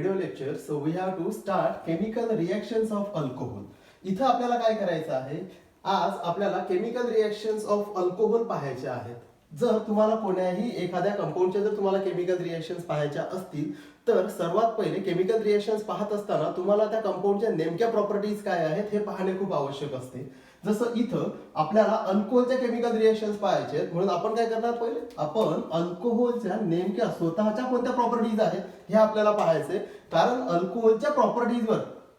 video lecture. So we have to start chemical reactions of alcohol. इथं आपल्याला काय करायचं आहे, आज आपल्याला केमिकल रिएक्शन्स ऑफ अल्कोहोल पाहायचे आहेत. जर तुम्हाला कोण्याही एखाद्या कंपाऊंडच्या जर तुम्हाला केमिकल रिएक्शन्स पाहायच्या असतील तर सर्वात पहिले केमिकल रिएक्शन्स पाहत असताना तुम्हाला त्या कंपाऊंडच्या नेमक्या प्रॉपर्टीज काय आहेत हे पाहणे खूप आवश्यक असते. जसं इथं आपल्याला अल्कोहोलच्या केमिकल रिएक्शन्स पाहायचे आहेत, म्हणून आपण काय करणार, पहिले आपण अल्कोहोलच्या नेमक्या स्वतःच्या कोणत्या प्रॉपर्टीज आहेत हे आपल्याला पाहायचे. कारण अल्कोहोलच्या प्रॉपर्टीजवर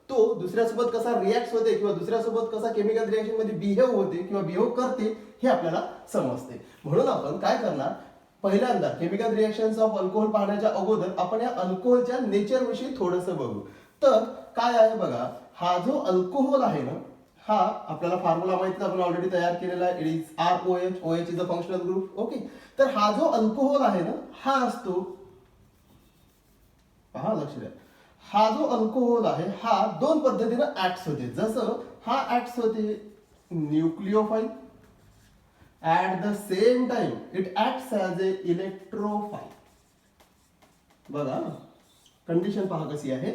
तो दुसऱ्यासोबत कसा रिॲक्ट होते किंवा दुसऱ्यासोबत कसा केमिकल रिएक्शन मध्ये बिहेव होते किंवा बिहेव करते हे आपल्याला समजते. म्हणून आपण काय करणार, पहिल्यांदा केमिकल रिएक्शन्स ऑफ अल्कोहोल पाहण्याच्या अगोदर आपण या अल्कोहोलच्या नेचर विषयी थोडंसं बघू. तर काय आहे बघा, हा जो अल्कोहोल आहे ना, हा आपल्याला फॉर्म्युला माहिती आपण ऑलरेडी तयार केलेला आहे. It is ROH. OH is a functional group. Okay, तर हा जो अल्कोहोल आहे ना, हा असतो, पहा लक्ष द्या, हा जो अल्कोहोल आहे हा दोन पद्धतीने ऍक्ट्स होते. जसं हा ऍक्ट्स होते nucleophile, at the same time it acts as a electrophile. बघा कंडिशन पहा कशी आहे.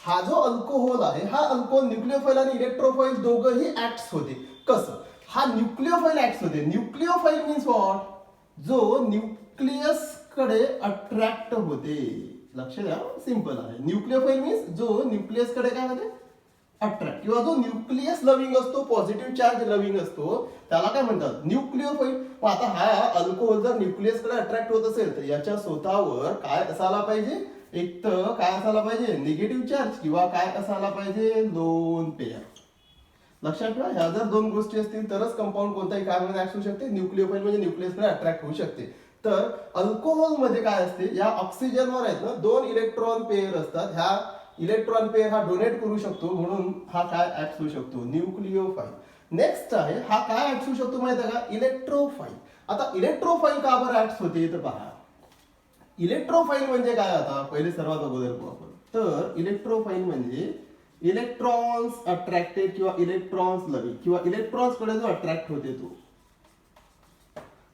हा जो अल्कोहोल आहे हा अल्कोहोल न्यूक्लिओफाइल आणि इलेक्ट्रोफाइल दोघंही ऍक्ट्स होते. कसं, हा न्यूक्लिओफाइल ऍक्ट्स होते. न्यूक्लिओफाइल मीन्स व्हॉट, जो न्यूक्लियस कडे अट्रॅक्ट होते. लक्ष द्या, सिंपल आहे. न्यूक्लिओफाइल मीन्स जो न्यूक्लियस कडे काय होते, अट्रॅक्ट, किंवा जो न्यूक्लियस लविंग असतो, पॉझिटिव्ह चार्ज लविंग असतो, त्याला काय म्हणतात, न्यूक्लिओफाइल. आता हा अल्कोहोल जर न्यूक्लियस कडे अट्रॅक्ट होत असेल तर याच्या स्वतःवर काय असायला पाहिजे, एक तर काय असायला पाहिजे, निगेटिव्ह चार्ज, किंवा काय असायला पाहिजे, लोन पेअर. लक्षात ठेवा, ह्या जर दोन गोष्टी असतील तरच कंपाऊंड कोणताही कार्बन ऍक्ट होऊ शकते. न्यूक्लिओफाइल म्हणजे न्यूक्लियस कडे अट्रॅक्ट होऊ शकते. तर अल्कोहोल मध्ये काय असते, या ऑक्सिजनवर आहेत ना दोन इलेक्ट्रॉन पेअर असतात. ह्या इलेक्ट्रॉन पेअर हा डोनेट करू शकतो, म्हणून हा काय ऍक्ट होऊ शकतो, न्यूक्लिओफाइल. नेक्स्ट आहे, हा काय ऍक्ट होऊ शकतो माहिती आहे का, इलेक्ट्रोफाइल. आता इलेक्ट्रोफाइल का बरं ऍक्ट होते तर पहा, इलेक्ट्रोफाइल म्हणजे काय, आता पहिले सर्वात अगोदर पाहू आपण. तर इलेक्ट्रोफाइल म्हणजे इलेक्ट्रॉन्स अट्रॅक्टेड किंवा इलेक्ट्रॉन्स लविंग किंवा इलेक्ट्रॉन्स कडे जो अट्रॅक्ट होते तो.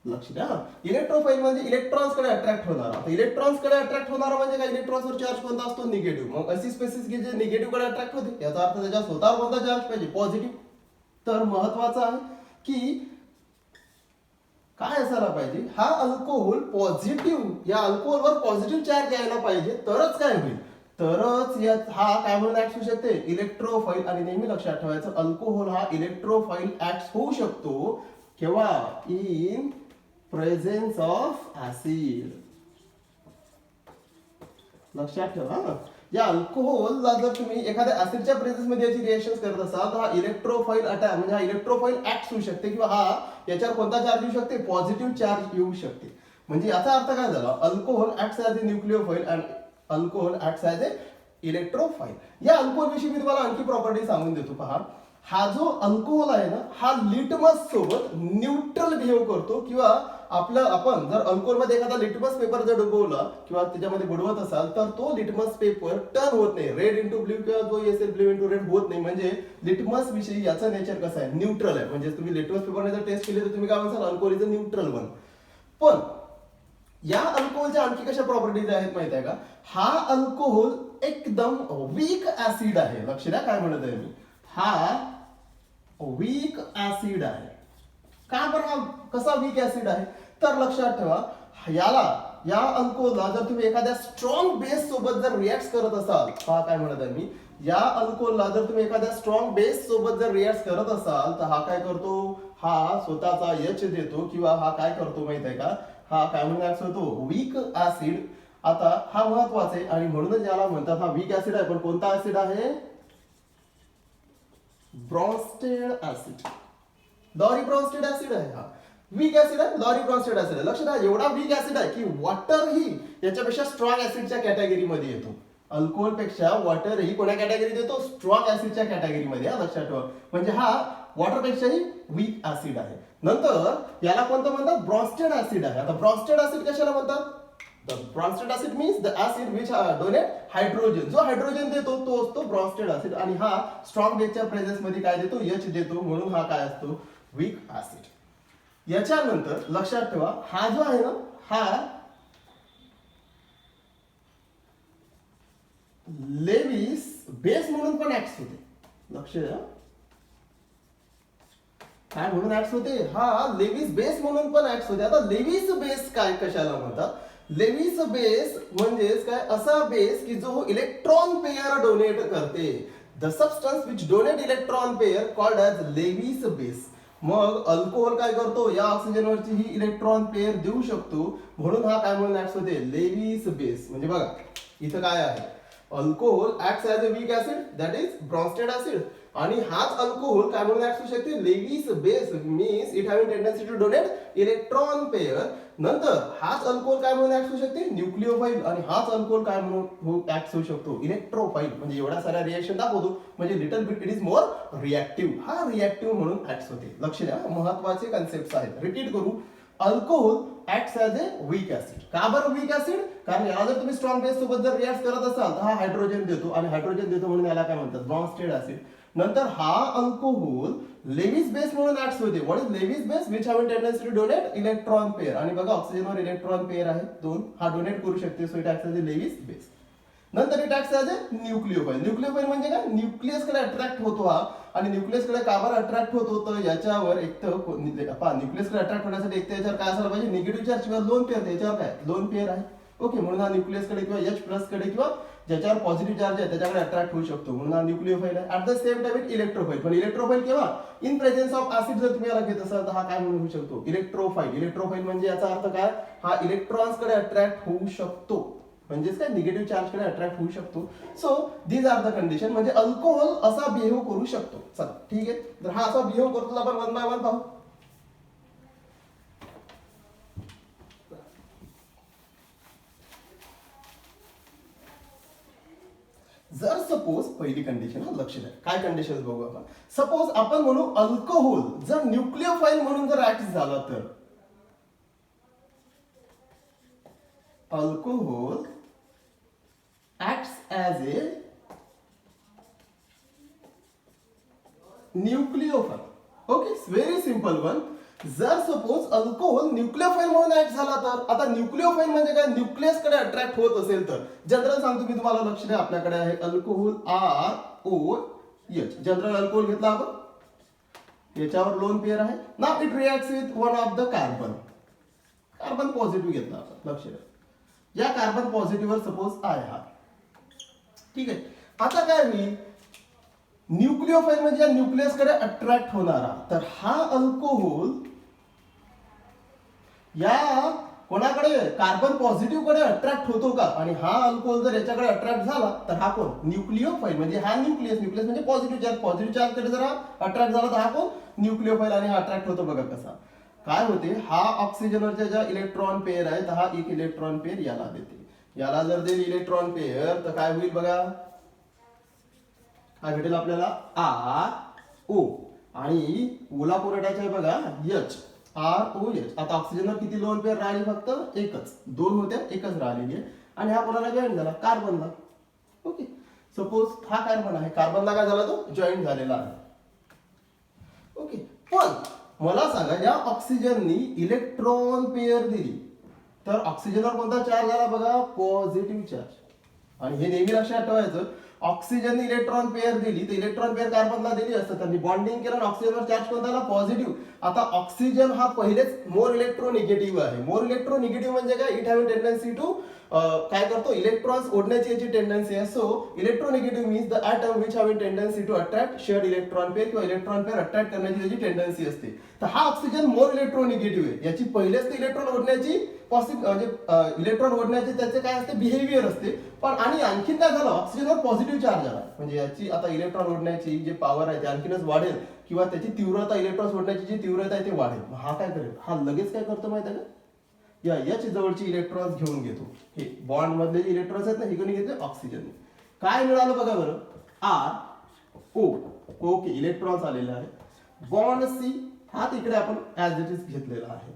लक्ष द्या, इलेक्ट्रोफाइल म्हणजे इलेक्ट्रॉन्स कडे अट्रॅक्ट होणारा. आता इलेक्ट्रॉन्स कडे अट्रॅक्ट होणारा म्हणजे काय, इलेक्ट्रॉन्सवर चार्ज कोणता असतो, निगेटिव्ह. मग अशी स्पेसिस की जे निगेटिव्ह कडे अट्रॅक्ट होते, याचा अर्थ त्याच्या स्वतःवर कोणता चार्ज पाहिजे, पॉझिटिव्ह. तर महत्वाचं आहे की काय असायला पाहिजे, हा अल्कोहोल पॉझिटिव्ह, या अल्कोहोलवर पॉझिटिव्ह चार्ज यायला पाहिजे, तरच काय होईल, तरच हा काय म्हणून ऍक्ट होऊ शकते, इलेक्ट्रोफाइल. आणि नेहमी लक्षात ठेवायचं, अल्कोहोल हा इलेक्ट्रोफाइल ऍक्ट होऊ शकतो केव्हा, इन प्रेझेन्स ऑफ ऍसिड. लक्षात ठेवा, या अल्कोहोलला जर तुम्ही एखाद्या ऍसिडच्या प्रेझेन्स मध्ये याची रिएक्शन करत असाल तर हा इलेक्ट्रोफाइल अटॅक म्हणजे हा इलेक्ट्रोफाइल ऍक्ट होऊ शकते, किंवा हा याच्यावर कोणता चार्ज येऊ शकते, पॉझिटिव्ह चार्ज येऊ शकते. म्हणजे याचा अर्थ काय झाला, alcohol acts as a nucleophile and alcohol acts as a electrophile. या अल्कोहोल विषयी मी तुम्हाला आणखी प्रॉपर्टी सांगून देतो. पहा, हा जो अल्कोहोल आहे ना, हा लिटमस सोबत न्यूट्रल बिहेव करतो, किंवा आपण जर अल्कोहोल मध्ये एखादा लिटमस पेपर जर डुबवला किंवा त्याच्यामध्ये बुडवत असाल तर तो लिटमस पेपर टर्न होत नाही, रेड इंटू ब्ल्यू किंवा जो असेल ब्ल्यू इंटू रेड होत नाही. म्हणजे लिटमस विषयी याचं नेचर कसं आहे, न्यूट्रल आहे. म्हणजे तुम्ही लिटमस पेपरने जर टेस्ट केली तर तुम्ही काय म्हणसाल, alcohol is a neutral one. पण या अल्कोहोलच्या आणखी कशा प्रॉपर्टीज आहेत माहिती आहे का, हा अल्कोहोल एकदम वीक ऍसिड आहे. लक्ष द्या काय म्हणत आहे मी, हा वीक ऍसिड आहे. का बरं हा कसा वीक ऍसिड आहे, तर लक्षात ठेवा, या अल्कोहोलला जर तुम्ही एखाद्या स्ट्रॉंग बेस सोबत जर रिॲक्ट करत असाल, पहा काय म्हणत आहे मी, या अल्कोहोलला जर तुम्ही एखाद्या स्ट्रॉंग बेस सोबत जर रिॲक्ट करत असाल तर हा काय करतो, हा स्वतःचा H देतो, किंवा हा काय करतो माहित आहे का, हा काय म्हणून ऍक्ट होतो, वीक ऍसिड. आता हा महत्वाचा आहे आणि म्हणूनच याला म्हणतात हा वीक ऍसिड आहे. पण कोणता ऍसिड आहे, Bronsted acid, Lowry Bronsted acid आहे. हा वीक ऍसिड आहे, लॉरी ब्रॉन्स्टेड ऍसिड आहे. लक्ष द्या, एवढा वीक ऍसिड आहे की वॉटर ही याच्यापेक्षा स्ट्रॉंग ऍसिडच्या कॅटेगरीमध्ये येतो. अल्कोहोल पेक्षा वॉटर ही कोणत्या कॅटेगरीत येतो, स्ट्रॉंग ऍसिडच्या कॅटेगरीमध्ये. लक्षात ठेवा, म्हणजे हा वॉटर पेक्षाही वीक ऍसिड आहे. नंतर याला कोणतं म्हणतात, ब्रॉन्स्टेड ऍसिड आहे. आता ब्रॉन्स्टेड ऍसिड कशाला म्हणतात, The Bronsted acid means the acid which donate hydrogen. जो हायड्रोजन देतो तो असतो ब्रॉन्स्टेड ऍसिड, आणि हा स्ट्रॉंग बेसच्या प्रेझेन्स मध्ये काय देतो, H देतो, म्हणून हा काय असतो, वीक ऍसिड. याच्यानंतर लक्षात ठेवा, हा जो आहे ना, हा लेविस बेस म्हणून पण ऍक्ट होते. लक्ष द्या, काय म्हणून ऍक्ट होते? हा, लेविस बेस म्हणून पण ऍक्ट होते. आता लेविस बेस काय कशाला म्हणतात? लेविस बेस म्हणजेच काय? असा बेस की जो इलेक्ट्रॉन पेयर डोनेट करते. The substance which donate electron pair called as Lewis base. मग अल्कोहोल काय करतो? या ऑक्सिजनवरची ही इलेक्ट्रॉन पेयर देऊ शकतो, म्हणून हा काय म्हणून ऍक्ट होते? Lewis base. म्हणजे बघा इथं काय आहे? Alcohol acts as a weak acid, that is Bronsted acid. आणि हाच अल्कोहोल काय म्हणून ऍक्ट होऊ शकते? Lewis base means it having tendency to donate electron pair. नंतर हाच अल्कोहोल काय म्हणून ऍक्ट होऊ शकते? न्यूक्लिओफाइल. आणि हाच अल्कोहोल काय म्हणून ऍक्ट होऊ शकतो? इलेक्ट्रोफाइल. म्हणजे एवढ्या साऱ्या रिएक्शन दाखवतो, म्हणजे little bit it is more reactive. हा रिएक्टिव्ह म्हणून ऍक्ट होते. लक्ष द्या, महत्वाचे कन्सेप्ट आहेत. रिपीट करू. Alcohol acts as a weak acid. का बरं वीक ऍसिड? कारण याला जर तुम्ही स्ट्रॉंग बेस सोबत जर रिॲक्ट करत असाल तर हा हायड्रोजन देतो, आणि हायड्रोजन देतो म्हणून याला काय म्हणतात? Bronsted acid. नंतर हा अल्कोहोल लेविस बेस म्हणून ऍक्ट होते. What is Lewis base? Which have tendency to donate electron pair. आणि बघा ऑक्सिजनवर इलेक्ट्रॉन पेयर आहे दोन, हा डोनेट करू शकते. So it acts as a Lewis base. नंतर it acts as a nucleophile. Nucleophile म्हणजे काय? न्यूक्लियसकडे अट्रॅक्ट होतो हा. आणि न्यूक्लियसकडे का बरं अट्रॅक्ट होतो? तर याच्यावर एक तर न्यूक्लियसकडे अट्रॅक्ट होण्यासाठी एक तर याच्यावर काय असायला पाहिजे? निगेटिव्ह चार्ज किंवा लोन पेयर. त्याच्यावर काय? लोन पेयर आहे. ओके, म्हणून हा न्यूक्लियसकडे किंवा H प्लस कडे किंवा ज्याच्यावर पॉझिटिव्ह चार्ज आहे त्याच्याकडे अट्रॅक्ट होऊ शकतो, म्हणून हा न्यूक्लिओफाइल आहे. At the same time it electrophile. पण इलेक्ट्रोफाइल केव्हा? इन प्रेझेन्स ऑफ ऍसिड जर तुम्ही याला घेत असाल तर हा काय म्हणून होऊ शकतो? इलेक्ट्रोफाइल. इलेक्ट्रोफाइल म्हणजे याचा अर्थ काय? हा इलेक्ट्रॉन्सकडे अट्रॅक्ट होऊ शकतो, म्हणजेच काय? निगेटिव्ह चार्ज कडे अट्रॅक्ट होऊ शकतो. So these are the condition. म्हणजे अल्कोहोल असा बिहेव करू शकतो. चला ठीक आहे, तर हा असा बिहेव करतो आपण वन बाय वन पाहू. जर सपोज पहिली कंडिशन, हा लक्ष द्या, काय कंडिशन बघू आपण. सपोज आपण म्हणू अल्कोहोल जर न्यूक्लिओफाइल म्हणून जर ऍक्ट झाला तर alcohol acts as a nucleophile. Okay, very simple one. जर सपोज अल्कोहोल न्यूक्लिओफाइल म्हणून ऍक्ट झाला तर, आता न्यूक्लिओफाइल म्हणजे काय? न्यूक्लियस कडे अट्रॅक्ट होत असेल तर जनरल सांगतो मी तुम्हाला, लक्ष द्या. आपल्याकडे आहे अल्कोहोल ROH. जनरल अल्कोहोल घेतला आपण, याच्यावर लोन पेयर आहे. Now it reacts with one of the carbon. Carbon positive घेतला आपण, लक्ष द्या. या कार्बन पॉझिटिव्हवर सपोज आय हा. ठीक आहे, आता काय होईल? न्यूक्लिओफाइल म्हणजे या न्यूक्लियसकडे अट्रॅक्ट होणारा. तर हा अल्कोहोल या कोणाकडे? कार्बन पॉझिटिव्ह कडे अट्रॅक्ट होतो का? आणि हा अल्कोहोल जर याच्याकडे अट्रॅक्ट झाला तर हा कोण? न्यूक्लिओफाइल. म्हणजे हा न्यूक्लियस. न्यूक्लियस म्हणजे पॉझिटिव्ह चार्ज. पॉझिटिव्ह चार्ज कडे जर अट्रॅक्ट झाला तर हा कोण? न्यूक्लिओफाइल. आणि हा अट्रॅक्ट होतो बघा कसा. काय होते? हा ऑक्सिजनवरच्या ज्या इलेक्ट्रॉन पेयर आहे तर हा एक इलेक्ट्रॉन पेयर याला देते. याला जर देईल इलेक्ट्रॉन पेयर तर काय होईल बघा? काय भेटेल आपल्याला? RO. आणि ओला पुरवठ्याचा आहे बघा HROH. आता ऑक्सिजनवर किती लोन पेयर राहिली? फक्त एकच. दोन होत्या, एकच राहिलेली आहे. आणि हा कोणाला जॉईन झाला? कार्बनला. ओके, सपोज हा कार्बन आहे, कार्बनला काय झाला? तो जॉईन झालेला आहे. ओके, पण मला सांगा, या ऑक्सिजननी इलेक्ट्रॉन पेयर दिली तर ऑक्सिजनवर कोणता चार्ज आला बघा? Positive charge. आणि हे नेहमी लक्षात ठेवायचं, ऑक्सिजन इलेक्ट्रॉन पेयर दिली तर इलेक्ट्रॉन पेयर कार्बनला दिली असतं, त्यांनी बॉन्डिंग केलं आणि ऑक्सिजनवर चार्ज कोणता आला? पॉझिटिव्ह. आता ऑक्सिजन हा पहिलेच मोर इलेक्ट्रोनिगेटिव्ह आहे. मोर इलेक्ट्रोनिगेटिव्ह म्हणजे काय? इट हॅव टेंडन्सी टू काय करतो? इलेक्ट्रॉन्स ओढण्याची याची टेंडन्सी आहे. So electronegative means the atom which have tendency to attract shared electron pair, किंवा इलेक्ट्रॉन पेयर अट्रॅक्ट करण्याची त्याची टेंडन्सी असते. तर हा ऑक्सिजन मोर इलेक्ट्रोनिगेटिव्ह आहे. याची पहिलेच ते इलेक्ट्रॉन ओढण्याची म्हणजे इलेक्ट्रॉन ओढण्याचे त्याचे काय असते? बिहेवियर असते. पण आणि आणखीन काय झालं? ऑक्सिजनवर पॉझिटिव्ह चार्ज आला, म्हणजे याची आता इलेक्ट्रॉन ओढण्याची जे पॉवर आहे ते आणखीनच वाढेल, किंवा त्याची तीव्रता, इलेक्ट्रॉन सोडण्याची जी तीव्रता आहे ते वाढेल. हा काय करेल? हा लगेच काय करतो माहिती आहे का? या H जवळची इलेक्ट्रॉन्स घेऊन घेतो. हे बॉन्ड मधले जे इलेक्ट्रॉन्स आहेत ना, हे कोणी घेतले? ऑक्सिजन. काय मिळालं बघा बरं? RO. ओके, इलेक्ट्रॉन्स आलेले आहे. बॉन्ड C हा तिकडे आपण ऍज इट इज घेतलेला आहे.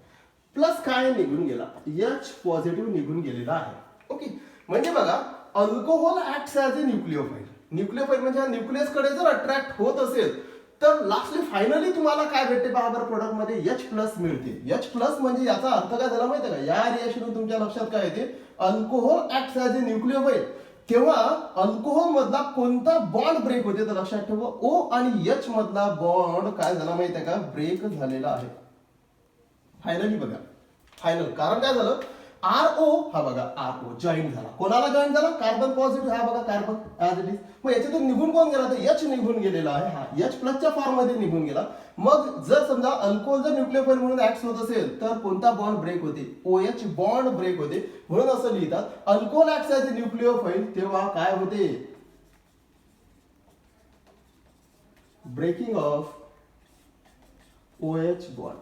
प्लस काय निघून गेला? H पॉझिटिव्ह निघून गेलेला आहे. ओके, म्हणजे बघा, alcohol acts as a nucleophile. Nucleophile म्हणजे निक्लियस कडे जर अट्रॅक्ट होत असेल तर लास्टली फायनली तुम्हाला काय भेटते पहा बरं? प्रोडक्ट मध्ये H प्लस मिळते. H प्लस म्हणजे याचा अर्थ काय झाला माहिती आहे का? या रिएक्शन तुमच्या लक्षात काय येते? Alcohol acts as a न्यूक्लिओफाइल. तेव्हा अल्कोहोल मधला कोणता बॉन्ड ब्रेक होते तर लक्षात ठेवा ओ आणि एच मधला बॉन्ड काय झाला माहिती आहे का ब्रेक झालेला आहे. फायनली बघा फायनल कारण काय झालं आर ओ हा बघा आर ओ जॉईन झाला. कोणाला जॉईन झाला कार्बन पॉझिटिव्ह हा बघा कार्बन ऍज इट इज. मग याच्यातून निघून कोण गेला तर एच निघून गेलेला आहे. हा एच प्लसच्या फॉर्म मध्ये निघून गेला. मग जर समजा अल्कोहोल जर न्यूक्लियोफाइल म्हणून ऍक्ट होत असेल तर कोणता बॉन्ड ब्रेक होते OH बॉन्ड ब्रेक होते. म्हणून असं लिहितात alcohol act as a nucleophile तेव्हा काय होते ब्रेकिंग ऑफ OH बॉन्ड.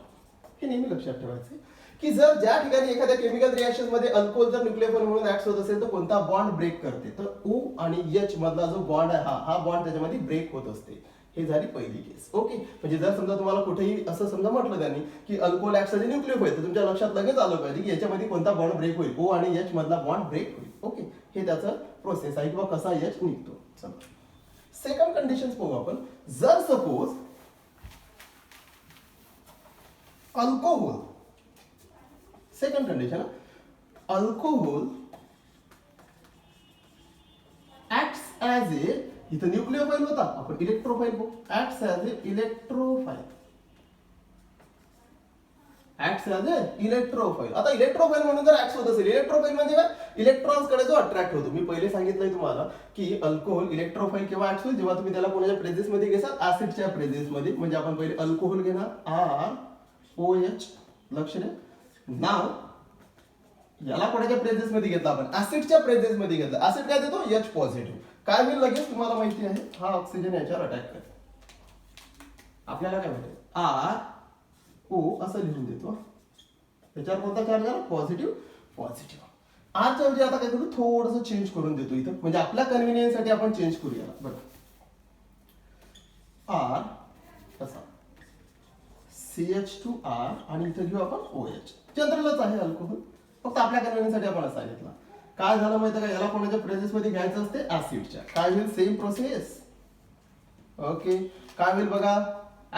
हे नेहमी लक्षात ठेवायचं की जर ज्या ठिकाणी एखाद्या केमिकल रिएक्शन मध्ये अल्कोहोल जर न्यूक्लियोफाइल म्हणून ऍक्ट होत असेल तर कोणता बॉन्ड ब्रेक करते तर O आणि H मधला जो बॉन्ड आहे हा बॉन्ड त्याच्यामध्ये ब्रेक होत असते. हे झाली पहिली केस. ओके म्हणजे जर समजा तुम्हाला कुठेही असं समजा म्हटलं त्यांनी की alcohol act as a nucleophile तर तुमच्या लक्षात लगेच आलं पाहिजे की याच्यामध्ये कोणता बॉन्ड ब्रेक होईल O आणि H मधला बॉन्ड ब्रेक होईल. ओके हे त्याचं प्रोसेस आहे किंवा कसा H निघतो. चला सेकंड कंडिशन बघू आपण. जर suppose alcohol second condition alcohol acts as a इथं न्यूक्लियोफाइल होता आपण इलेक्ट्रोफाइल बघू acts as a electrophile acts as a electrophile. आता इलेक्ट्रोफाइल म्हणून जर ऍक्ट होत असेल इलेक्ट्रोफाइल म्हणजे काय इलेक्ट्रॉन्स कडे जो अट्रॅक्ट होतो. मी पहिले सांगितलंय तुम्हाला की अल्कोहोल इलेक्ट्रोफाइल केव्हा ऍक्ट होईल जेव्हा तुम्ही त्याला कोणाच्या प्रेझेन्स मध्ये घेसाल ऍसिडच्या प्रेझेन्स मध्ये. म्हणजे आपण पहिले अल्कोहोल घेणार ROH लक्ष द्या. नाव याला कोणाच्या प्रेझेन्स मध्ये घेतला आपण ऍसिडच्या प्रेझेन्स मध्ये घेतला. ऍसिड काय देतो H पॉझिटिव्ह. काय होईल लगेच तुम्हाला माहिती आहे हा ऑक्सिजन याच्यावर अटॅक करेल. आपल्याला काय माहिती RO असं लिहून देतो. त्याच्यावर कोणता चार्ज आला पॉझिटिव्ह पॉझिटिव्ह. आरच्या ऐवजी आता काय करू थोडंसं चेंज करून देतो इथं म्हणजे आपल्या कन्व्हिनियन्स साठी आपण चेंज करूया. बघा R कसा CH2R आणि इथं घेऊ आपण OH. जनरलच आहे अल्कोहोल फक्त आपल्या कन्व्हिनियन्ससाठी आपण असा घेतला. काय झालं माहिती का याला कोणाच्या प्रेझेन्स मध्ये घ्यायचं असते ऍसिडच्या. काय होईल सेम प्रोसेस. ओके काय होईल बघा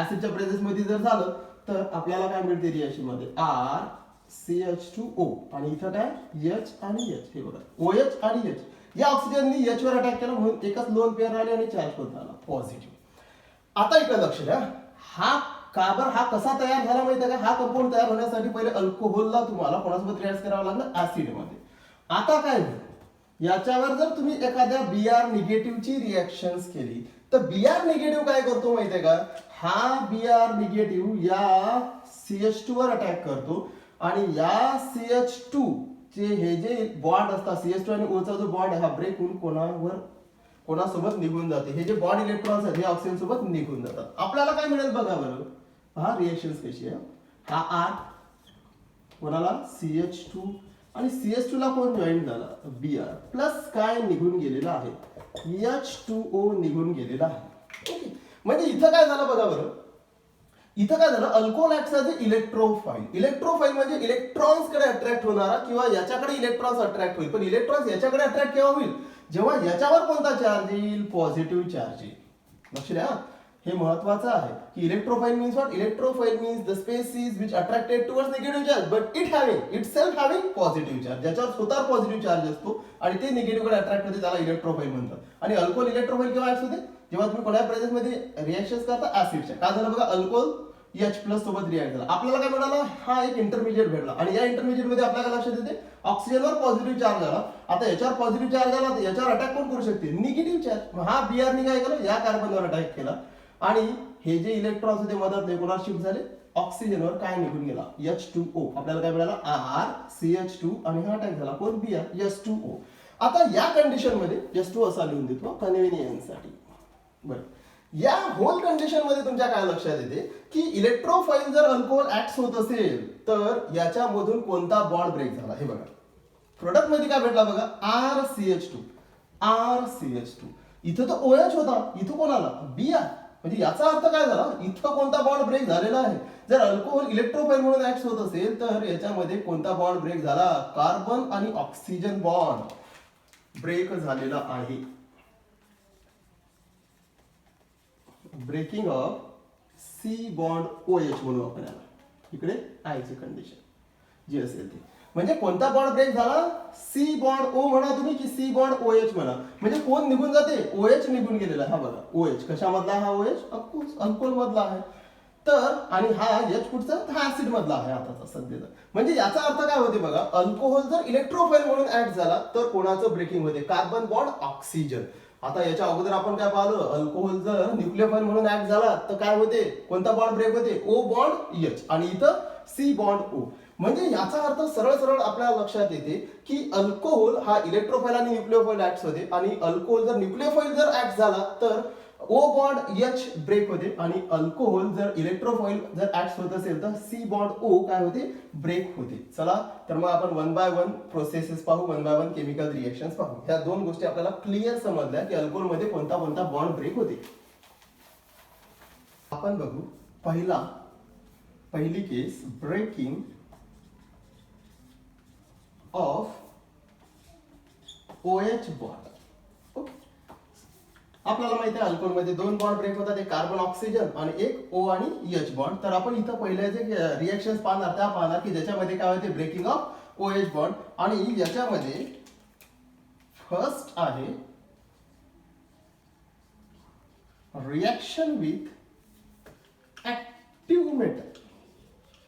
ऍसिडच्या प्रेझेन्स मध्ये जर झालं तर आपल्याला काय मिळते रिएक्शन मध्ये RCH2O आणि इथं काय H आणि H. हे बघा OH आणि H या ऑक्सिजननी H वर अटॅक केला म्हणून एकच लोन पेअर आले आणि चार्ज होत आला पॉझिटिव्ह. आता इकडे लक्ष द्या हा कार्बन हा कसा तयार झाला माहिती आहे का हा कंपाऊंड तयार होण्यासाठी पहिले अल्कोहोलला तुम्हाला कोणासोबत रिॲक्ट करावं लागलं ऍसिड मध्ये. आता काय होईल याच्यावर जर तुम्ही एखाद्या Br निगेटिव्हची रिएक्शन्स केली तर Br निगेटिव्ह काय करतो माहिती आहे का हा Br निगेटिव्ह या CH2 वर अटॅक करतो आणि या CH2 चे हे जे बॉन्ड असतात CH2 आणि O चा जो बॉन्ड आहे हा ब्रेक होऊन कोणासोबत निघून जाते. हे जे बॉन्ड इलेक्ट्रॉन्स आहेत हे ऑक्सिजन सोबत निघून जातात. आपल्याला काय मिळेल बघा बरं हा रिएक्शन कशी आहे. हा R कोणाला CH2 आणि CH2 ला कोण जॉईन झाला Br प्लस काय निघून गेलेला आहे H2O निघून गेलेला आहे. ओके म्हणजे इथं काय झालं बघा बरं इथं काय झालं अल्कोहोल ऍक्ट्स ॲज अ इलेक्ट्रोफाइल. इलेक्ट्रोफाइल म्हणजे इलेक्ट्रॉन्स कडे अट्रॅक्ट होणारा किंवा याच्याकडे इलेक्ट्रॉन्स अट्रॅक्ट होईल. पण इलेक्ट्रॉन्स याच्याकडे अट्रॅक्ट केव्हा होईल जेव्हा याच्यावर कोणता चार्ज येईल पॉझिटिव्ह चार्ज येईल. लक्ष द्या हे महत्वाचं आहे की electrophile means what electrophile means the species which attracted towards negative charge but itself having positive charge. ज्याच्यावर स्वतः पॉझिटिव्ह चार्ज असतो आणि ते निगेटिव्ह कडे अट्रॅक्ट होते त्याला इलेक्ट्रोफाइल म्हणतात. आणि अल्कोहोल इलेक्ट्रोफाइल केव्हा ऍक्ट होते जेव्हा तुम्ही कोणत्या प्रेझेन्स मध्ये रिएक्शन्स करता ऍसिडच्या. काय झालं बघा अल्कोहोल H प्लस सोबत रिॲक्ट झाला. आपल्याला काय मिळालं हा एक इंटरमिजिएट भेटला आणि या इंटरमिजिएट मध्ये आपल्याला लक्षात येते ऑक्सिजनवर पॉझिटिव्ह चार्ज आला. आता याच्यावर पॉझिटिव्ह चार्ज आला तर याच्यावर अटॅक कोण करू शकते निगेटिव्ह चार्ज. हा Br ने काय केलं या कार्बनवर अटॅक केला आणि हे जे इलेक्ट्रॉन्स होते मधातले कोणावर शिफ्ट झाले ऑक्सिजनवर काय निघून गेला H2O. आपल्याला काय मिळाला RCH2 आणि हा अटॅक झाला कोण Br H2O. आता या कंडिशन मध्ये H2 असा लिहून देतो कन्व्हिनियन्स साठी. बरं या होल कंडिशन मध्ये तुमच्या काय लक्षात येते की इलेक्ट्रोफाइल जर अल्कोहोल ऍक्ट होत असेल तर याच्यामधून कोणता बॉन्ड ब्रेक झाला. हे बघा प्रोडक्ट मध्ये काय भेटला बघा RCH2 इथं तर OH होता इथं कोण आला Br. म्हणजे याचा अर्थ काय झाला इथं कोणता बॉन्ड ब्रेक झालेला आहे. जर अल्कोहोल इलेक्ट्रोफाइल म्हणून ऍक्ट होत असेल तर याच्यामध्ये कोणता बॉन्ड ब्रेक झाला कार्बन आणि ऑक्सिजन बॉन्ड ब्रेक झालेला आहे. Breaking of C bond OH म्हणून आपण याला इकडे आयची कंडिशन जी असेल ती. म्हणजे कोणता बॉन्ड ब्रेक झाला? सी बॉन्ड ओ म्हणा तुम्ही की सी बॉन्ड ओ एच म्हणा. म्हणजे कोण निघून जाते? ओ एच निघून गेलेला. हा बघा ओ एच कशामधला? हा ओ एच अल्कोहोल मधला आहे. तर आणि हा एच कुठचा? हा ऍसिड मधला आहे आताचा सध्याचा. म्हणजे याचा अर्थ काय होते बघा, अल्कोहोल जर इलेक्ट्रोफाईल म्हणून ऍक्ट झाला तर कोणाचं ब्रेकिंग होते? Carbon bond oxygen. आता याच्या अगोदर आपण काय पाहिलं, अल्कोहोल जर न्यूक्लियोफाईल म्हणून ऍक्ट झाला तर काय होते? कोणता बॉन्ड ब्रेक होते? ओ बॉन्ड एच आणि इथं सी बॉन्ड ओ. म्हणजे याचा अर्थ सरळ सरळ आपल्या लक्षात येते की अल्कोहोल हा इलेक्ट्रोफाईल आणि न्यूक्लियोफाईल ऍक्ट होते आणि अल्कोहोल जर न्यूक्लियोफाईल जर ऍक्ट झाला तर ओ बॉन्ड एच ब्रेक होते आणि अल्कोहोल जर इलेक्ट्रोफाईल जर ऍक्ट होत असेल तर सी बॉन्ड ओ काय होते? ब्रेक होते. चला तर मग आपण वन बाय वन प्रोसेसेस पाहू, one by one chemical reactions पाहू. ह्या दोन गोष्टी आपल्याला क्लिअर समजल्या की अल्कोहोल मध्ये कोणता कोणता बॉन्ड ब्रेक होते. आपण बघू पहिली case, breaking of OH bond. Okay, आपल्याला माहिती आहे अल्कोहोल मध्ये दोन बॉन्ड ब्रेक होतात, एक कार्बन ऑक्सिजन आणि एक O आणि H बॉन्ड. तर आपण इथं पहिले जे रिएक्शन्स पाहणार त्या पाहणार की ज्याच्यामध्ये काय होते? Breaking of OH bond. आणि याच्यामध्ये फर्स्ट आहे रिएक्शन विथ ऍक्टिव्ह मेटल.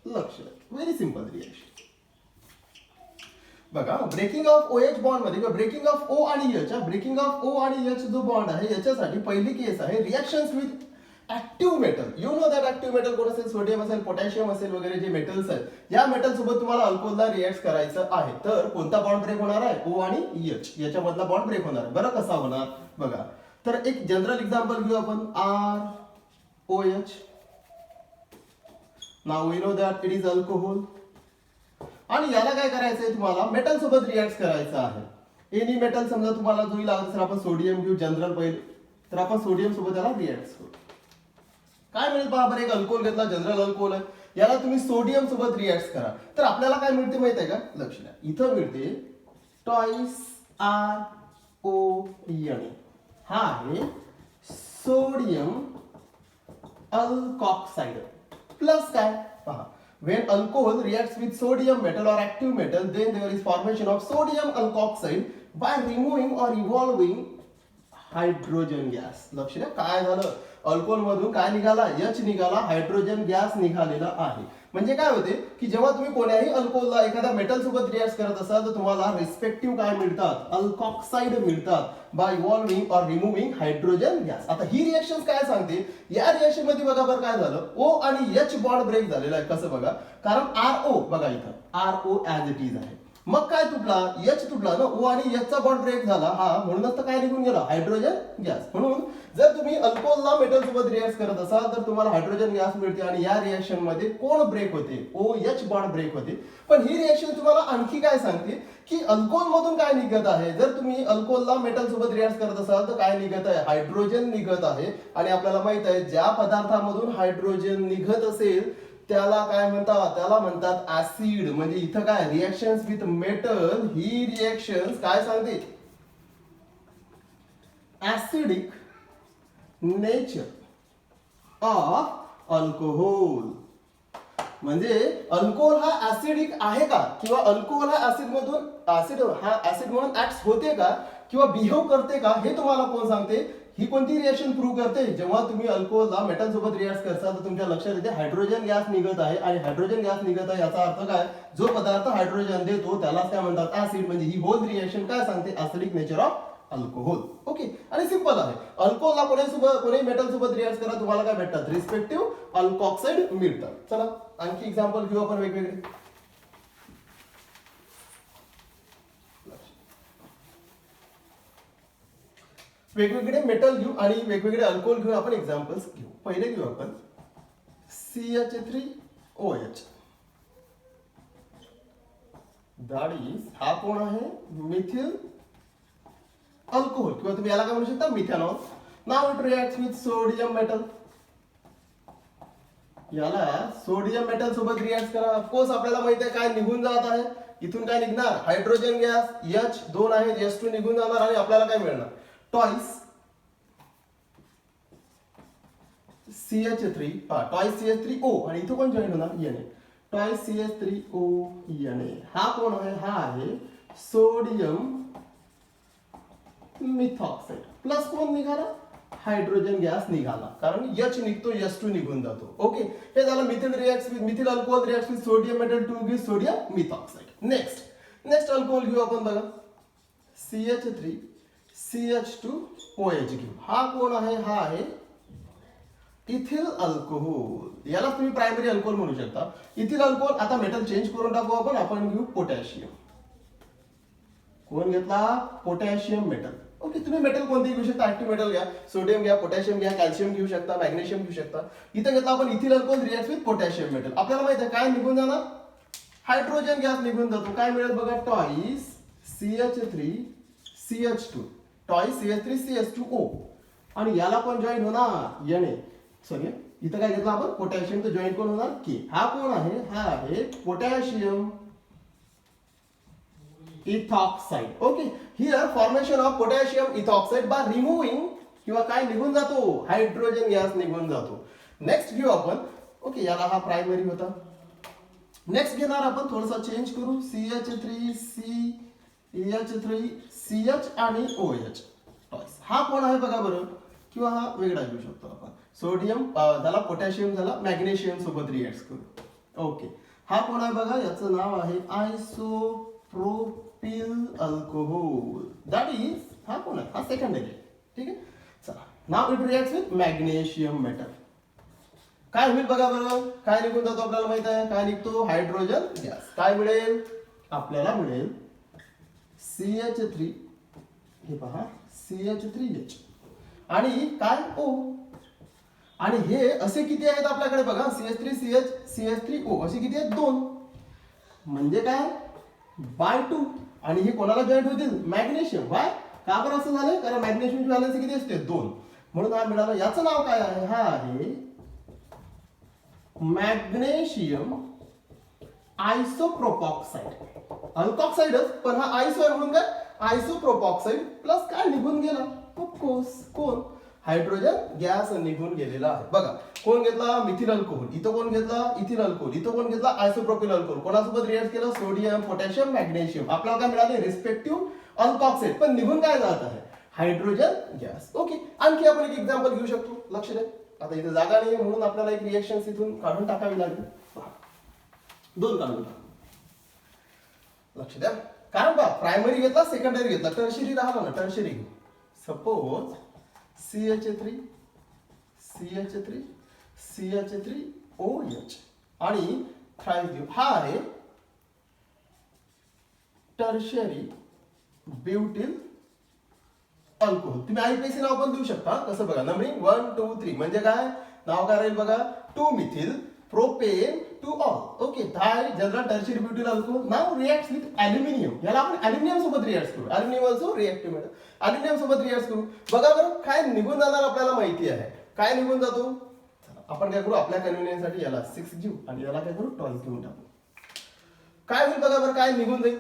लक्ष, व्हेरी सिंपल रिएक्शन. बघा, ब्रेकिंग ऑफ OH बॉन्ड मध्ये किंवा ब्रेकिंग ऑफ O आणि H, ब्रेकिंग ऑफ O आणि H जो बॉन्ड आहे याच्यासाठी पहिली केस आहे reactions with active metal. You know that active metal कोण असेल? सोडियम असेल, पोटॅशियम असेल वगैरे जे मेटल्स आहेत, या मेटल सोबत तुम्हाला अल्कोहोलला रिएक्ट करायचं आहे. तर कोणता बॉन्ड ब्रेक होणार आहे? O आणि H याच्यामधला बॉन्ड ब्रेक होणार आहे. बरं कसा होणार बघा. तर एक जनरल एक्झाम्पल घेऊ आपण, ROH. Now we know that it is alcohol. आणि याला काय करायचंय? तुम्हाला मेटल सोबत रिएक्ट करायचं आहे. एनी मेटल समजा तुम्हाला जो लागत असेल, आपण सोडियम घेऊ जनरल पहिले, तर आपण सोडियम सोबत याला रिएक्ट करू. काय मिळेल पहा बरं, एक अल्कोहोल घेतला, जनरल अल्कोहोल आहे, याला तुम्ही सोडियम सोबत रिएक्ट करा तर आपल्याला काय मिळते माहित आहे का? लक्ष द्या, इथं मिळते टॉइस RON. हा आहे सोडियम अल्कॉक्साइड प्लस काय पहा, when alcohol reacts with sodium metal or active metal, then there is formation of sodium alkoxide by removing or evolving hydrogen gas. लक्ष द्या, काय झालं? अल्कोहोल मधून काय निघाला? H निघाला, हायड्रोजन गॅस निघालेला आहे. म्हणजे काय होते की जेव्हा तुम्ही कोण्याही अल्कोहोलला एखाद्या मेटल सोबत रिएक्ट करत असाल तर तुम्हाला रिस्पेक्टिव्ह काय मिळतात? अल्कॉक्साइड मिळतात बाय इव्हॉल्विंग और रिमुव्हिंग हायड्रोजन गॅस. आता ही रिएक्शन काय सांगते? या रिएक्शन मध्ये बघा बरं काय झालं, O आणि H बॉन्ड ब्रेक झालेला आहे. कसं बघा, कारण RO बघा इथं RO ऍज इट इज आहे. मग काय तुटला? H तुटला ना, O आणि H चा बॉन्ड ब्रेक झाला. हा म्हणूनच तर काय निघून गेला? Hydrogen gas. म्हणून जर तुम्ही अल्कोहोलला मेटल सोबत रिएक्ट करत असाल तर तुम्हाला हायड्रोजन गॅस मिळते आणि या रिएक्शन मध्ये कोण ब्रेक होते? OH बॉन्ड ब्रेक होते. पण ही रिएक्शन तुम्हाला आणखी काय सांगते की अल्कोहोल मधून काय निघत आहे? जर तुम्ही अल्कोहोलला मेटल सोबत रिएक्ट करत असाल तर काय निघत आहे? हायड्रोजन निघत आहे. आणि आपल्याला माहित आहे ज्या पदार्थामधून हायड्रोजन निघत असेल त्याला काय म्हणतात? त्याला म्हणतात ऍसिड. म्हणजे इथं काय reactions with metal, he reactions काय सांगते? Acidic nature of alcohol. म्हणजे अल्कोहोल हा ऍसिडिक आहे का, किंवा अल्कोहोल हा ऍसिड म्हणून ऍक्ट होते का किंवा बिहेव करते का, हे तुम्हाला कोण सांगते? ही कोणती रिएक्शन प्रूव्ह करते? जेव्हा तुम्ही अल्कोहोलला मेटल सोबत रिएक्ट करता तर तुमच्या लक्षात येते हायड्रोजन गॅस निघत आहे. आणि हायड्रोजन गॅस निघत आहे याचा अर्थ काय? जो पदार्थ हायड्रोजन देतो त्यालाच काय म्हणतात? ऍसिड. म्हणजे ही होल रिएक्शन काय सांगते? Acidic nature of alcohol. Okay, आणि सिंपल आहे. अल्कोहोलला कोणी मेटल सोबत रिएक्ट करा तुम्हाला काय भेटतात? रिस्पेक्टिव्ह अल्कॉक्साइड मिळतात. चला आणखी एक्झाम्पल घेऊ आपण वेगवेगळे. वेगवेगळे मेटल घेऊ आणि वेगवेगळे अल्कोहोल घेऊ, आपण एक्झाम्पल्स घेऊ. पहिले घेऊ आपण CH3OH. दॅट इज, हा कोण आहे? मिथिल अल्कोहोल किंवा तुम्ही याला काय म्हणू शकता? Methanol. Now it reacts with sodium metal. याला सोडियम मेटल सोबत रिएक्ट करा. ऑफकोर्स आपल्याला माहिती आहे काय निघून जात आहे? इथून काय निघणार? Hydrogen gas. H2 आहे, H2 निघून जाणार आणि आपल्याला काय मिळणार? Twice CH3 twice CH3O. आणि इथं कोण जॉईन होणार? Na. Twice CH3O Na. हा कोण आहे? हा आहे सोडियम मिथॉक्साइड. प्लस कोण निघाला? हायड्रोजन गॅस निघाला, कारण H निघतो, H2 निघून जातो. ओके, हे झालं methyl reacts with methyl alcohol reacts with sodium metal to give sodium methoxide. Next alcohol घेऊ आपण बघा. CH3 CH2OH घेऊ. हा कोण आहे? हा आहे इथिल अल्कोहोल. याला तुम्ही प्रायमरी अल्कोहोल म्हणू शकता. Ethyl alcohol. आता मेटल चेंज करून टाकू आपण घेऊ पोटॅशियम. कोण घेतला? Potassium metal. ओके, तुम्ही मेटल कोणतेही घेऊ शकता. ऍक्टिव्ह मेटल घ्या, सोडियम घ्या, पोटॅशियम घ्या, कॅल्शियम घेऊ शकता, मॅग्नेशियम घेऊ शकता. इथे घेतला आपण ethyl alcohol react with potassium metal. आपल्याला माहिती आहे काय निघून जाणार? हायड्रोजन गॅस निघून जातो. काय मिळेल बघा? Twice CH3 CH2, twice CH3 CH2O. आणि याला पण जॉईन होणार Na. सॉरी, इथं काय घेतलं आपण? पोटॅशियम. तर जॉईन कोण होणार? K. हा कोण आहे? हा आहे potassium ethoxide. Okay, here formation of potassium ethoxide by removing किंवा काय निघून जातो? हायड्रोजन गॅस निघून जातो. नेक्स्ट घेऊ आपण. ओके, याला हा प्रायमरी होता. नेक्स्ट घेणार आपण, थोडासा चेंज करू. CH3 CH3 CH आणि OH. हा कोण आहे बघा बरं, किंवा हा वेगळा घेऊ शकतो आपण. सोडियम झाला, पोटॅशियम झाला, मॅग्नेशियम सोबत रिएक्ट करू. ओके, हा कोण आहे बघा? याचं नाव आहे आयसोप्रोपिल अल्कोहोल. दॅट इज, हा कोण आहे? हा सेकंडरी. ठीक आहे, चला. नाव it reacts with magnesium metal. काय होईल बघा बरं? काय निघून जातो आपल्याला माहित आहे? काय निघतो? Hydrogen gas. काय मिळेल आपल्याला? मिळेल CH3, हे पहा CH3H आणि काय O. आणि हे असे किती आहेत आपल्याकडे बघा? CH3 CH CH3O असे किती आहेत? 2. म्हणजे काय? बाय 2. आणि हे कोणाला जॉईंट होतील? मॅग्नेशियम. वाय? का बरं असं झालं? कारण मॅग्नेशियमची व्हॅलेन्सी किती असते? 2. म्हणून हा मिळाला. याचं नाव काय आहे? हा आहे मॅग्नेशियम आयसोप्रोपॉक्साइड. अल्कॉक्साइडच, पण हा आयसो आहे म्हणून काय? आयसोप्रोपॉक्साइड. प्लस काय निघून गेला? ऑफकोर्स कोण? हायड्रोजन गॅस निघून गेलेला आहे. बघा, कोण घेतला? Methyl alcohol. इथं कोण घेतला? Ethyl alcohol. इथं कोण घेतला? Isopropyl alcohol. कोणासोबत रिएक्ट केलं? Sodium, potassium, magnesium. आपल्याला काय मिळाले? रिस्पेक्टिव्ह अल्कॉक्साइड. पण निघून काय जात आहे? Hydrogen gas. ओके, आणखी आपण एक एक्झाम्पल घेऊ शकतो. लक्ष द्या. आता इथे जागा नाही म्हणून आपल्याला एक रिएक्शन इथून काढून टाकावी लागेल. 2 काढून टाका. लक्ष द्या. कारण बघा, प्रायमरी घेतला, सेकंडरी घेतला, टर्शरी राहिला ना. टर्शरी घेऊ. सपोज CH3 CH3 CH3OH आणि थ्राईस घेऊ. हा आहे टर्शरी ब्युटिल अल्कोहोल. तुम्ही IPAC नाव पण देऊ शकता. कसं बघा, नंबरिंग 1 2 3 म्हणजे काय? नाव काय राहील बघा? 2 methyl propane two ol. Okay, थाय जनरल टर्शरी ब्युटिल अल्कोहोल नाव रिएक्ट्स विथ अल्युमिनियम. याला आपण अल्युमिनियम सोबत रिएक्ट करू. Aluminium also reactive metal. Aluminium सोबत रिएक्ट करू. बघा बरं, काय निघून जाणार आपल्याला माहिती आहे. काय निघून जातो? आपण काय करू? आपल्या कन्व्हिनियन्स साठी याला 6 घेऊ आणि याला काय करू? 12 घेऊन टाकू. काय होईल बघा बरं? काय निघून जाईल?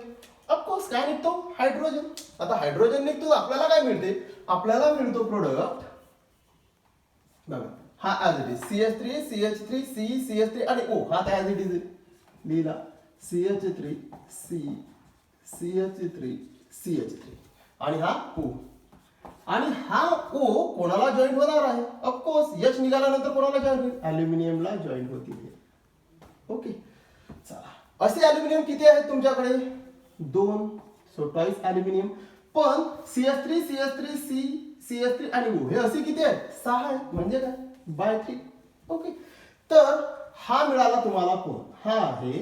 ऑफकोर्स काय निघतो? हायड्रोजन. आता हायड्रोजन निघतो, आपल्याला काय मिळते? आपल्याला मिळतो प्रोडक्ट बघा, हा as it is CH3 CH3 C CH3 आणि O. हा ऍज इट इज लिहिला CH3 C CH3 CH3 आणि हा O. आणि हा O कोणाला जॉईन होणार आहे? ऑफकोर्स H निघाल्यानंतर कोणाला जॉईन होईल? अल्युमिनियमला जॉईन होतील. ओके, चला. असे अल्युमिनियम किती आहेत तुमच्याकडे? 2. So twice aluminium. पण CH3 CH3 C CH3 आणि O हे असे किती आहेत? 6 आहेत. म्हणजे काय? बाय 3. ओके, तर हा मिळाला तुम्हाला कोण? हा आहे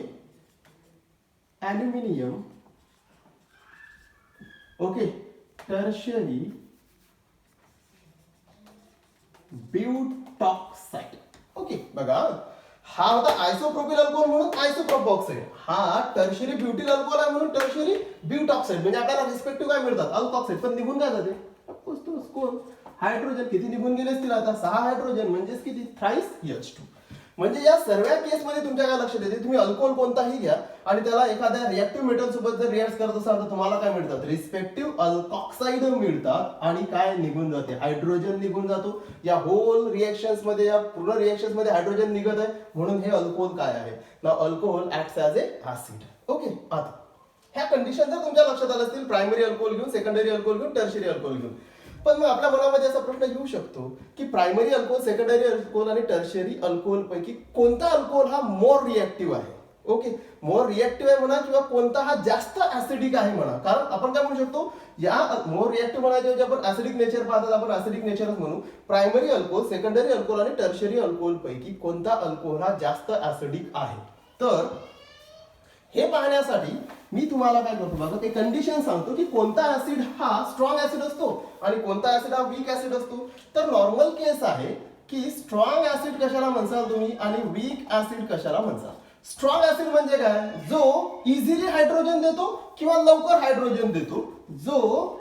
aluminium. Okay, tertiary butoxide. Okay, बघा, हा होता आयसोप्रोपिल अल्कोहोल म्हणून आयसोप्रोपॉक्साइड. हा टर्शरी ब्युटिल अल्कोहोल आहे म्हणून टर्शरी ब्यूटॉक्साइड. म्हणजे आपल्याला रिस्पेक्टिव्ह काय मिळतात? अल्कॉक्साइड. पण निघून काय जाते? कोण? हायड्रोजन. किती निघून गेले असतील आता? 6 हायड्रोजन. म्हणजेच किती? Thrice H2. म्हणजे या सर्व केसमध्ये तुमच्या काय लक्षात येते, तुम्ही अल्कोहोल कोणताही घ्या आणि त्याला एखाद्या रिएक्टिव्ह मेटल सोबत जर रिएक्ट करत असाल तर तुम्हाला काय मिळतात, रिस्पेक्टिव्ह अल्कॉक्साइड मिळतात आणि काय निघून जाते, हायड्रोजन निघून जातो. या होल रिएक्शन्स मध्ये, या पूर्ण रिएक्शन्स मध्ये हायड्रोजन निघत आहे, म्हणून हे अल्कोहोल काय आहे ना, अल्कोहोल ऍक्ट्स ॲज ए ऍसिड. ओके, आता ह्या कंडिशन जर तुमच्या लक्षात आल्या असतील, प्रायमरी अल्कोहोल घेऊन, सेकंडरी अल्कोहोल घेऊन, टर्शियरी अल्कोहोल घेऊन, पण मग आपल्या मनामध्ये असा प्रश्न येऊ शकतो की प्रायमरी अल्कोहोल, सेकंडरी अल्कोहोल आणि टर्शियरी अल्कोहोल पैकी कोणता अल्कोहोल हा मोर रिएक्टिव्ह आहे. ओके, मोर रिएक्टिव्ह आहे म्हणा किंवा कोणता हा जास्त ऍसिडिक आहे म्हणा. कारण आपण काय म्हणू शकतो, या मोर रिएक्टिव्ह म्हणायचे आपण ऍसिडिक नेचर पाहतात, आपण ऍसिडिक नेचरच म्हणू. प्रायमरी अल्कोहोल, सेकंडरी अल्कोहोल आणि टर्शियरी अल्कोहोल पैकी कोणता अल्कोहोल हा जास्त ऍसिडिक आहे. तर हे पाहण्यासाठी मी तुम्हाला काय करतो बघा, ते कंडिशन सांगतो की कोणता ऍसिड हा स्ट्रॉंग ऍसिड असतो आणि कोणता ऍसिड हा वीक ऍसिड असतो. तर नॉर्मल केस आहे की स्ट्रॉंग ऍसिड कशाला म्हणसाल तुम्ही आणि वीक ऍसिड कशाला म्हणसाल. स्ट्रॉंग ऍसिड म्हणजे काय, जो इझिली हायड्रोजन देतो किंवा लवकर हायड्रोजन देतो, जो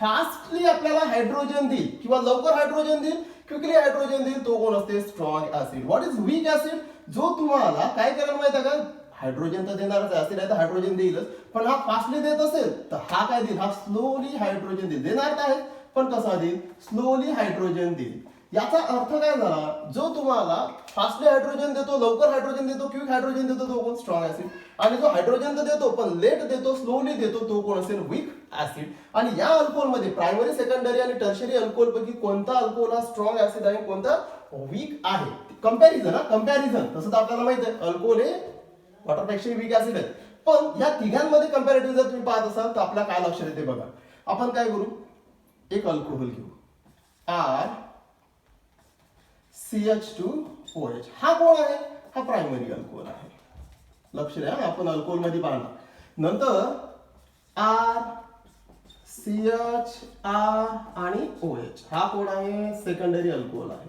फास्टली आपल्याला हायड्रोजन देईल किंवा लवकर हायड्रोजन देईल, क्विकली हायड्रोजन देईल, तो कोण असते, strong acid. What is weak acid, जो तुम्हाला काय करायला माहिती आहे का, हायड्रोजन तर देणारच, ऍसिड आहे तर हायड्रोजन देईलच, पण हा फास्टली देत असेल तर हा काय देईल, हा स्लोली हायड्रोजन देईल. देणार काय, पण कसा देईल, स्लोली हायड्रोजन देईल. याचा अर्थ काय झाला, जो तुम्हाला फास्टली हायड्रोजन देतो, लवकर हायड्रोजन देतो, क्विक हायड्रोजन देतो, तो कोण, स्ट्रॉंग ऍसिड. आणि जो हायड्रोजन तर देतो पण लेट देतो, स्लोली देतो, तो कोण असेल, वीक ऍसिड. आणि या अल्कोहोल मध्ये प्रायमरी, सेकंडरी आणि टर्शियरी अल्कोहोल पैकी कोणता अल्कोहोल हा स्ट्रॉंग ऍसिड आहे, कोणता वीक आहे. कंपॅरिझन, कंपॅरिझन तसं तर आपल्याला माहित आहे अल्कोहोल हे वॉटरपेक्षा वीक ऍसिड आहे, पण या तिघांमध्ये कंपॅरेटिव्ह जर तुम्ही पाहत असाल तर आपल्याला काय लक्षात येते बघा. आपण काय करू, एक अल्कोहोल घेऊ, RCH2OH. हा कोण आहे, हा प्रायमरी अल्कोहोल आहे. लक्ष द्या, आपण अल्कोहोल मध्ये पाहणार. नंतर RCHR आणि OH हा कोण आहे, सेकंडरी अल्कोहोल आहे.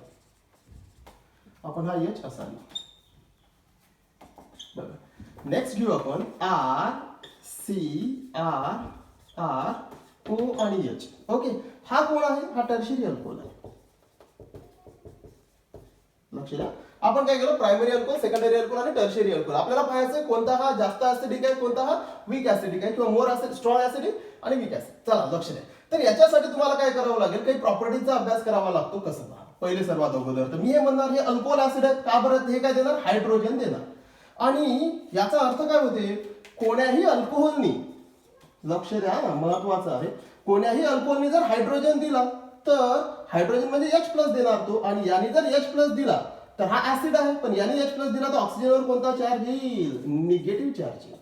आपण हा H असा लिहू. बघा, नेक्स्ट घेऊ आपण RCRO आणि H. ओके, हा कोण आहे, हा टर्शियरी अल्कोहोल आहे. लक्ष द्या, आपण काय केलं, प्रायमरी अल्कोहोल, सेकंडरी अल्कोहोल आणि टर्शियरी अल्कोहोल. आपल्याला पाहायचं कोणता हा जास्त ऍसिडिक आहे, कोणता हा वीक ऍसिडिक आहे, किंवा मोर ऍसिड, स्ट्रॉंग ऍसिडिक आणि वीक ऍसिड. चला लक्ष द्या. तर याच्यासाठी तुम्हाला काय करावं लागेल, काही प्रॉपर्टीचा अभ्यास करावा लागतो. कसं पहा, पहिले सर्वात अगोदर तर मी हे म्हणणार, हे अल्कोहोल ऍसिड आहे, का बरं, हे काय देणार, हायड्रोजन देणार. आणि याचा अर्थ काय होते, कोण्याही अल्कोहोलनी, लक्ष द्या महत्वाचं आहे, कोण्याही अल्कोहोलनी जर हायड्रोजन दिला तर हायड्रोजन म्हणजे H प्लस देणार तो, आणि याने जर H प्लस दिला तर हा ऍसिड आहे, पण याने H प्लस दिला तर ऑक्सिजनवर कोणता चार्ज येईल, निगेटिव्ह चार्ज येईल.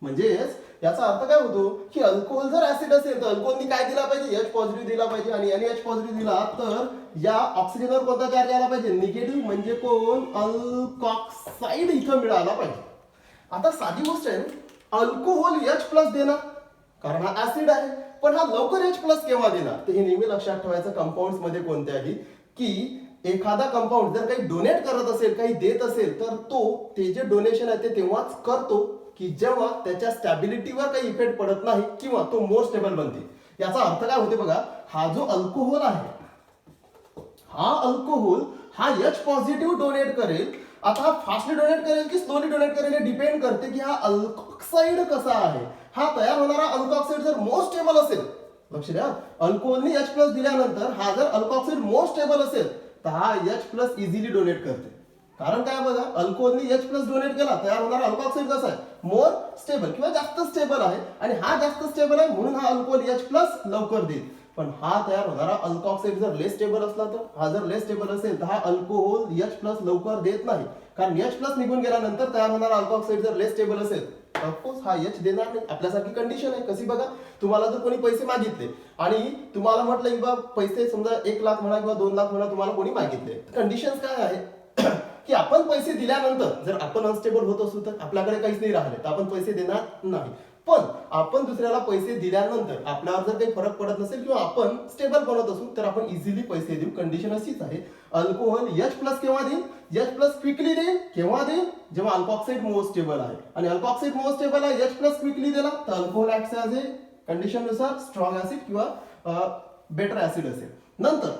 म्हणजेच याचा अर्थ काय होतो की अल्कोहोल जर ऍसिड असेल तर अल्कोहोलनी काय दिला पाहिजे, H पॉझिटिव्ह दिला पाहिजे, आणि याने H पॉझिटिव्ह दिला तर या ऑक्सिजनवर कोणता चार्ज आला पाहिजे, निगेटिव्ह, म्हणजे कोण, अल्कॉक्साइड इथं मिळाला पाहिजे. आता साधी गोष्ट आहे, अल्कोहोल H प्लस देणार कारण हा ऍसिड आहे, पण हा लवकर H प्लस केव्हा देणार, तर हे नेहमी लक्षात ठेवायचं कंपाऊंड्स मध्ये कोणत्याही, की एखादा कंपाऊंड जर काही डोनेट करत असेल, काही देत असेल, तर तो ते जे डोनेशन आहे ते तेव्हाच करतो की जेव्हा त्याच्या स्टॅबिलिटीवर काही इफेक्ट पडत नाही किंवा तो मोर स्टेबल बनते. याचा अर्थ काय होते बघा, हा जो अल्कोहोल आहे, हा अल्कोहोल हा H पॉझिटिव्ह डोनेट करेल. आता हा फास्टली डोनेट करेल की स्लोली डोनेट करेल हे डिपेंड करते की हा अल्कॉक्साइड कसा आहे. हा तयार होणारा अल्कॉक्साइड जर मोर स्टेबल असेल, लक्ष द्या, अल्कोहोलनी H प्लस दिल्यानंतर हा जर अल्कॉक्साइड मोर स्टेबल असेल तर हा H प्लस इझिली डोनेट करते. कारण काय बघा, अल्कोहोलनी H प्लस डोनेट केला, तयार होणारा अल्कॉक्साइड कसा आहे, मोर स्टेबल किंवा जास्त स्टेबल आहे, आणि हा जास्त स्टेबल आहे म्हणून हा अल्कोहोल H प्लस लवकर देईल. पण हा तयार होणारा अल्कॉक्साइड जर लेस स्टेबल असला तर, हा जर लेस स्टेबल असेल तर हा अल्कोहोल H प्लस लवकर देत नाही. कारण H प्लस निघून गेल्यानंतर तयार होणारा अल्कॉक्साइड जर लेस स्टेबल असेल ऑफकोर्स हा H देणार नाही. आपल्यासारखी कंडिशन आहे. कशी बघा, तुम्हाला जर कोणी पैसे मागितले आणि तुम्हाला म्हटलं की बा पैसे समजा 1 लाख म्हणा किंवा 2 लाख म्हणा तुम्हाला कोणी मागितले, कंडिशन काय आहे की आपण पैसे दिल्यानंतर जर आपण अनस्टेबल होत असू तर आपल्याकडे काहीच नाही राहिले तर आपण पैसे देणार नाही. पण आपण दुसऱ्याला पैसे दिल्यानंतर आपल्यावर जर काही फरक पडत नसेल किंवा आपण स्टेबल बनत असू तर आपण इझिली पैसे देऊ. कंडिशन अशीच आहे. अल्कोहोल H प्लस केव्हा देईल, H प्लस क्विकली देईल. केव्हा देईल, जेव्हा अल्कॉक्साइड मोर स्टेबल आहे, आणि अल्कॉक्साइड मोर स्टेबल आहे, H प्लस क्विकली दिला तर अल्कोहोल ऍक्ट्स ॲज ए कंडिशन नुसार स्ट्रॉंग ऍसिड किंवा बेटर ऍसिड असेल. नंतर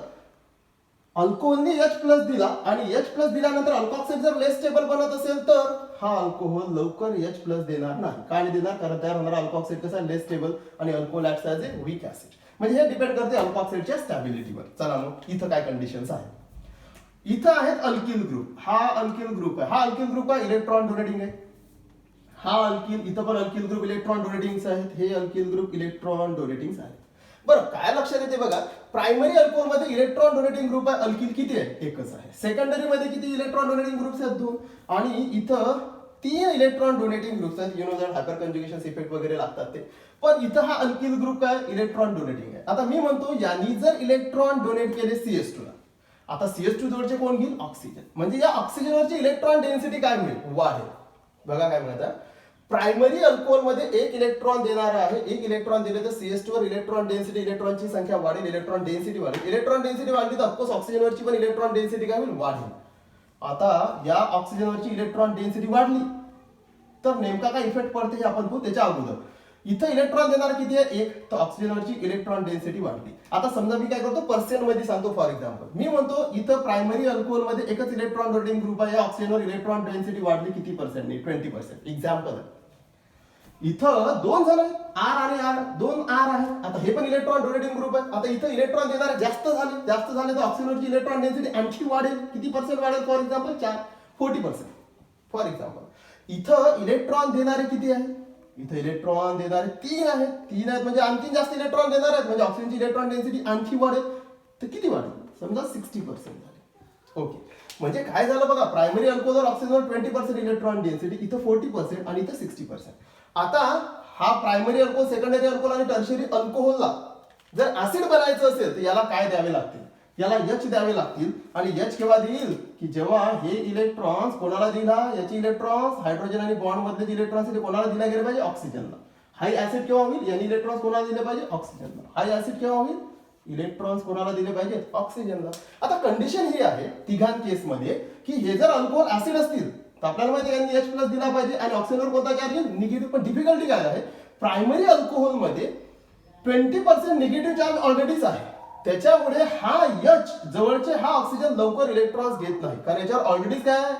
अल्कोहोलने H प्लस दिला आणि H प्लस दिल्यानंतर अल्कोऑक्साईड जर लेस स्टेबल बनत असेल तर हा अल्कोहोल लवकर H प्लस देणार नाही. का नाही देणार? कारण तयार होणारा अल्कोऑक्साईड कसा लेस स्टेबल आणि alcohol acts as a week acid. म्हणजे हे डिपेंड करते अल्कोऑक्साईडच्या स्टॅबिलिटीवर. चला मग इथं काय कंडिशन्स आहेत. इथं आहेत अल्किल ग्रुप. हा अल्किल ग्रुप आहे. हा अल्किल ग्रुप आहे इलेक्ट्रॉन डोनेटिंग आहे. हा अल्किल, इथं पण अल्किल ग्रुप इलेक्ट्रॉन डोनेटिंग आहेत. हे अल्किल ग्रुप इलेक्ट्रॉन डोनेटिंग आहेत. बरं काय लक्षात येते बघा, प्रायमरी अल्कोहोल मध्ये इलेक्ट्रॉन डोनेटिंग ग्रुप आहे अल्किल किती आहे? एकच आहे. सेकंडरी मध्ये किती इलेक्ट्रॉन डोनेटिंग ग्रुप्स आहेत? 2. आणि इथं 3 इलेक्ट्रॉन डोनेटिंग ग्रुप्स आहेत. You know that hyper conjugation effect वगैरे लागतात ते. पण इथं हा अल्किल ग्रुप काय इलेक्ट्रॉन डोनेटिंग आहे. आता मी म्हणतो यांनी जर इलेक्ट्रॉन डोनेट केले CS2 ला, आता CS2 जवळचे कोण घेईल? ऑक्सिजन. म्हणजे या ऑक्सिजनवरची इलेक्ट्रॉन डेन्सिटी काय मिळेल? वाढेल. बघा काय म्हणतात, प्रायमरी अल्कोहोल मध्ये 1 इलेक्ट्रॉन देणार आहे. 1 इलेक्ट्रॉन दिले तर CS2 वर इलेक्ट्रॉन डेन्सिटी, इलेक्ट्रॉनची संख्या वाढेल, इलेक्ट्रॉन डेन्सिटी वाढेल. इलेक्ट्रॉन डेन्सिटी वाढली तर ऑफकोर्स ऑक्सिजनवरची पण इलेक्ट्रॉन डेन्सिटी काय होईल? वाढेल. आता या ऑक्सिजनवरची इलेक्ट्रॉन डेन्सिटी वाढली तर नेमका काय इफेक्ट पडते हे आपण पाहू. त्याच्या अगोदर इथं इलेक्ट्रॉन देणार किती आहे? 1. तर ऑक्सिजनवरची इलेक्ट्रॉन डेन्सिटी वाढली. आता समजा मी काय करतो पर्सेंट मध्ये सांगतो. फॉर एक्झाम्पल मी म्हणतो इथं प्रायमरी अल्कोहोल मध्ये एकच इलेक्ट्रॉन डोनेटिंग ग्रुप आहे. ऑक्सिजनवर इलेक्ट्रॉन डेन्सिटी वाढली किती पर्सेंटने? 20%. एक्झाम्पल आहे. इथं 2 जण आहेत, आर आणि आर, 2 आर आहेत. आता हे पण इलेक्ट्रॉन डोनेटिंग ग्रुप आहे. आता इथं इलेक्ट्रॉन देणारे जास्त झाले तर ऑक्सिजनवरची इलेक्ट्रॉन डेन्सिटी आणखी वाढेल. किती पर्सेंट वाढेल? For example 40%. फॉर एक्झाम्पल इथं इलेक्ट्रॉन देणारे किती आहेत? इथं इलेक्ट्रॉन देणारे 3 आहेत. 3 आहेत म्हणजे आणखी जास्त इलेक्ट्रॉन देणार आहेत, म्हणजे ऑक्सिजनची इलेक्ट्रॉन डेन्सिटी आणखी वाढेल. तर किती वाढेल? समजा 60% झाले. ओके, म्हणजे काय झालं बघा, प्रायमरी अल्कोहोल ऑक्सिजनवर 20% इलेक्ट्रॉन डेन्सिटी, इथं 40% आणि इथं 60%. आता हा प्रायमरी अल्कोहोल, सेकंडरी अल्कोहोल आणि टर्शरी अल्कोहोलला जर ऍसिड बनायचं असेल तर याला काय द्यावे लागतील? याला H द्यावे लागतील. आणि H केव्हा देईल? की जेव्हा हे इलेक्ट्रॉन्स कोणाला दिला? याचे इलेक्ट्रॉन्स हायड्रोजन आणि बॉन्ड मधले इलेक्ट्रॉन्स ते कोणाला दिला गेले पाहिजे? ऑक्सिजनला. हाय ऍसिड केव्हा होईल? याने इलेक्ट्रॉन्स कोणाला दिले पाहिजे? ऑक्सिजनला. हाय ऍसिड केव्हा होईल? इलेक्ट्रॉन्स कोणाला दिले पाहिजे? ऑक्सिजनला. आता कंडिशन ही आहे तिघां केस मध्ये की हे जर अल्कोहोल ऍसिड असतील तर आपल्याला माहिती आहे यांनी H प्लस दिला पाहिजे आणि ऑक्सिजनवर कोणता चार्ज येईल? निगेटिव्ह. पण डिफिकल्टी काय आहे? प्रायमरी अल्कोहोल मध्ये 20% निगेटिव्ह चार्ज ऑलरेडीच आहे. त्याच्यामुळे हा H जवळचे हा ऑक्सिजन लवकर इलेक्ट्रॉन्स घेत नाही, कारण याच्यावर ऑलरेडीच काय आहे?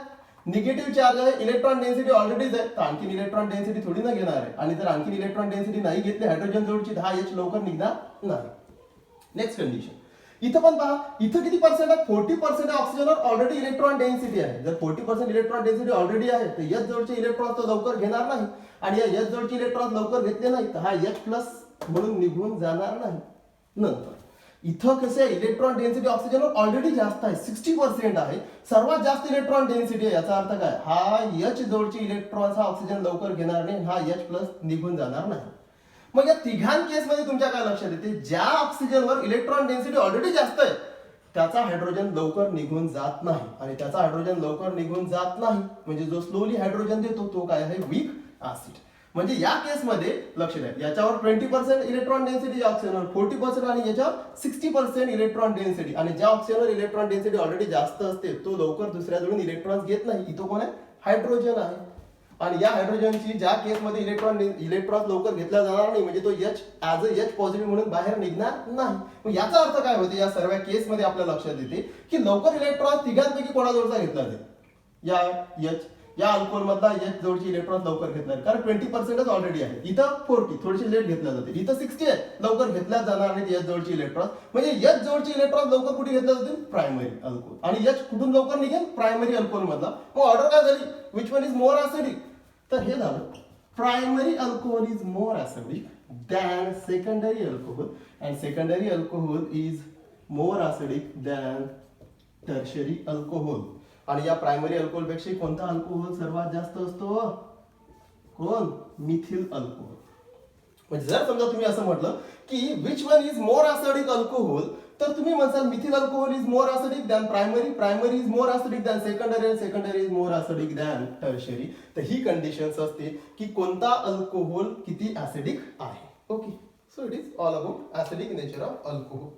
निगेटिव्ह चार्ज आहे. इलेक्ट्रॉन डेन्सिटी ऑलरेडीच आहे, तर आणखी इलेक्ट्रॉन डेन्सिटी थोडी ना घेणार आहे. आणि जर आणखी इलेक्ट्रॉन डेन्सिटी नाही घेतली हायड्रोजन जवळची, हा H लवकर निघणार नाही. नेक्स्ट कंडिशन इथं पण पहा, इथं किती पर्सेंट आहे? 40% ऑक्सिजनवर ऑलरेडी इलेक्ट्रॉन डेन्सिटी आहे. जर 40% इलेक्ट्रॉन डेन्सिटी ऑलरेडी आहे तर H जवळचे इलेक्ट्रॉन तो लवकर घेणार नाही. आणि या H जवळचे इलेक्ट्रॉन लवकर घेतले नाही तर हा H प्लस म्हणून निघून जाणार नाही. नंतर इथं कसे इलेक्ट्रॉन डेन्सिटी ऑक्सिजनवर ऑलरेडी जास्त आहे, 60% आहे. सर्वात जास्त इलेक्ट्रॉन डेन्सिटी आहे. याचा अर्थ काय? हा H जवळचे इलेक्ट्रॉन हा ऑक्सिजन लवकर घेणार नाही, हा H प्लस निघून जाणार नाही. मग या तिघां केस मध्ये तुमच्या काय लक्षात येते? ज्या ऑक्सिजनवर इलेक्ट्रॉन डेन्सिटी ऑलरेडी जास्त आहे त्याचा हायड्रोजन लवकर निघून जात नाही. आणि त्याचा हायड्रोजन लवकर निघून जात नाही म्हणजे जो स्लोली हायड्रोजन देतो तो काय आहे? Weak acid. म्हणजे या केसमध्ये लक्ष द्या, याच्यावर 20% इलेक्ट्रॉन डेन्सिटी, ऑक्सिजनवर 40% आणि याच्यावर 60% इलेक्ट्रॉन डेन्सिटी. आणि ज्या ऑक्सिजनवर इलेक्ट्रॉन डेन्सिटी ऑलरेडी जास्त असते तो लवकर दुसऱ्याजवळून इलेक्ट्रॉन्स घेत नाही. इथं कोण आहे? हायड्रोजन आहे. आणि या हायड्रोजनची ज्या केसमध्ये इलेक्ट्रॉन लवकर घेतला जाणार नाही म्हणजे तो H as a H positive म्हणून बाहेर निघणार नाही. मग याचा अर्थ काय होते? या सर्व केसमध्ये आपल्या लक्षात येते की लवकर इलेक्ट्रॉन तिघांपैकी कोणाजवळचा घेतला जाईल? या H, या अल्कोहोल मधला H जवळची इलेक्ट्रॉन लवकर घेतला, कारण 20% ऑलरेडी आहे. इथं 40 थोडीशी लेट घेतल्या जाते. इथं 60 आहे, लवकर घेतल्या जाणार नाही H जवळची इलेक्ट्रॉन. म्हणजे H जवळची इलेक्ट्रॉन लवकर कुठे घेतल्या जातील? Primary alcohol. आणि H कुठून लवकर निघेल? प्रायमरी अल्कोहोल मधला. मग ऑर्डर काय झाली? Which one is more acidic? तर हे झालं primary alcohol is more acidic than secondary alcohol and secondary alcohol is more acidic than tertiary alcohol. आणि या प्रायमरी अल्कोहोल पेक्षा कोणता अल्कोहोल सर्वात जास्त असतो? कोण? Methyl alcohol. म्हणजे जर समजा तुम्ही असं म्हटलं की which one is more acidic alcohol, तर तुम्ही म्हणसाल methyl alcohol is more acidic than primary, primary is more acidic than secondary आणि secondary is more acidic than tertiary. तर ही कंडिशन्स असते की कोणता अल्कोहोल किती ऍसिडिक आहे. Okay, so it is all about acidic nature of alcohol.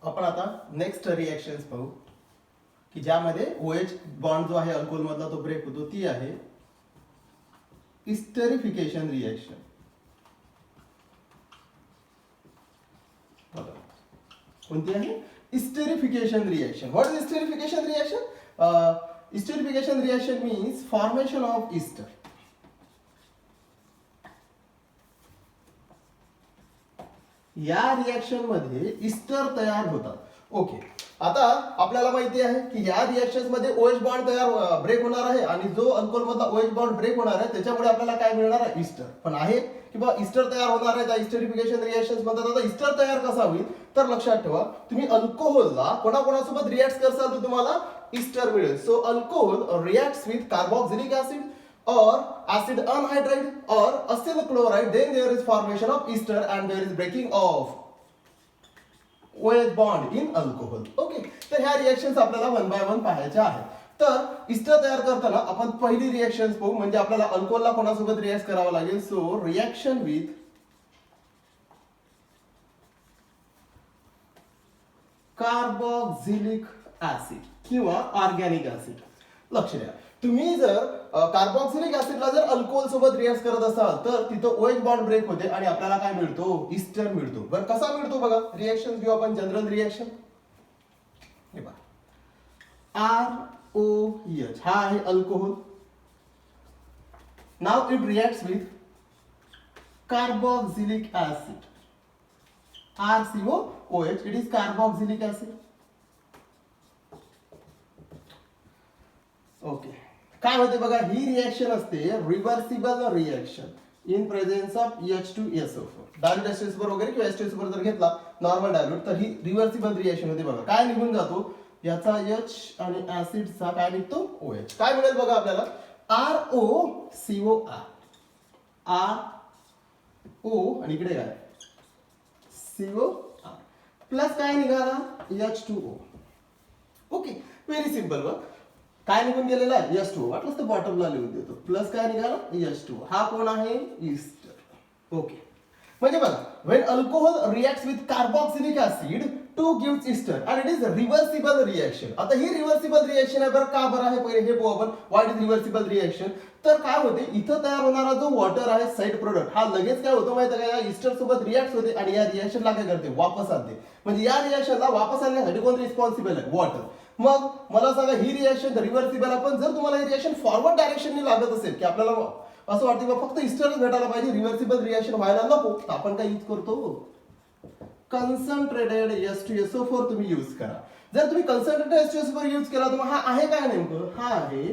आपण आता नेक्स्ट रिएक्शन्स पाहू की ज्यामध्ये OH बॉन्ड जो आहे अल्कोहोल मधला तो ब्रेक होतो ती आहे इस्टरिफिकेशन रिएक्शन. कोणती आहे? Esterification reaction. What is esterification reaction? Esterification reaction means formation of ester. या रिएक्शन मध्ये इस्टर तयार होतात. ओके, आता आपल्याला माहिती आहे की या रिएक्शन्स मध्ये OH बॉन्ड तयार ब्रेक होणार आहे आणि जो अल्कोहोल मधला OH बॉन्ड ब्रेक होणार आहे त्याच्यामुळे आपल्याला काय मिळणार आहे? इस्टर. पण आहे की बा इस्टर तयार होणार आहे त्या इस्टरिफिकेशन रिएक्शन्स म्हणतात. आता इस्टर तयार कसा होईल तर लक्षात ठेवा, तुम्ही अल्कोहोलला कोणाकोणासोबत रिएक्ट करसाल तर तुम्हाला इस्टर मिळेल. So alcohol reacts with carboxylic acid or acid anhydride or acyl chloride, then there is formation of ester and there is breaking of OH bond in alcohol. Okay, तर ह्या रिएक्शन्स आपल्याला one by one पाहायच्या आहेत. तर Easter तयार करताना आपण पहिली reaction पाहू, म्हणजे आपल्याला अल्कोहोलला कोणासोबत रिएक्ट करावं लागेल. So reaction with carboxylic acid किंवा ऑर्गॅनिक ऍसिड. लक्ष द्या, तुम्ही जर कार्बोक्सिलिक ऍसिडला जर अल्कोहोल सोबत रिएक्ट करत असाल तर तिथं OH बॉन्ड ब्रेक होते आणि आपल्याला काय मिळतो? इस्टर मिळतो. बरं कसा मिळतो बघा, रिएक्शन घेऊ आपण जनरल रिएक्शन. हे पहा, ROH हा आहे alcohol. Now it reacts with carboxylic acid, RCOOH. It is carboxylic acid. Okay, काय होते बघा, ही रिएक्शन असते reversible reaction in presence of H2SO4. Dilute H2SO4 वगैरे किंवा H2SO4 जर घेतला नॉर्मल डायल्यूट तर ही रिव्हर्सिबल रिएक्शन होते. बघा काय निघून जातो, याचा H आणि ऍसिडचा काय निघतो? OH. काय मिळेल बघा आपल्याला? ROCOR. RO आणि इकडे काय? COR प्लस काय निघाला? H2O. Okay, very simple. बघ काय निघून गेलेला आहे? H2O. वाटलंच तर बॉटमला लिहून देतो. प्लस काय निघाला? H2O. हा कोण आहे? इस्टर. ओके, म्हणजे बघा, when alcohol reacts with carboxylic acid to gives ester and it is a reversible reaction. आता ही रिव्हर्सिबल रिएक्शन आहे. बरं का बरं आहे पहिले हे पाहू आपण. What is reversible reaction? तर काय होते, इथं तयार होणारा जो वॉटर आहे साइड प्रोडक्ट हा लगेच काय होतो माहिती आहे का, या इस्टर सोबत रिएक्ट होते आणि या रिएक्शनला काय करते? वापस आणते. म्हणजे या रिएक्शनला वापस आणण्यासाठी कोण रिस्पॉन्सिबल आहे? वॉटर. मग मला सांगा, ही रिएक्शन रिव्हर्सिबल आहे, पण जर तुम्हाला ही रिएक्शन फॉरवर्ड डायरेक्शनने लागत असेल की आपल्याला असं वाटतं की फक्त इस्टरच भेटायला पाहिजे, रिव्हर्सिबल रिएक्शन व्हायला नको, तर आपण काय यूज करतो? कन्सन्ट्रेटेड H2SO4 तुम्ही यूज करा. जर तुम्ही कन्सन्ट्रेटेड H2SO4 यूज केला तर मग हा आहे काय नेमकं? हा आहे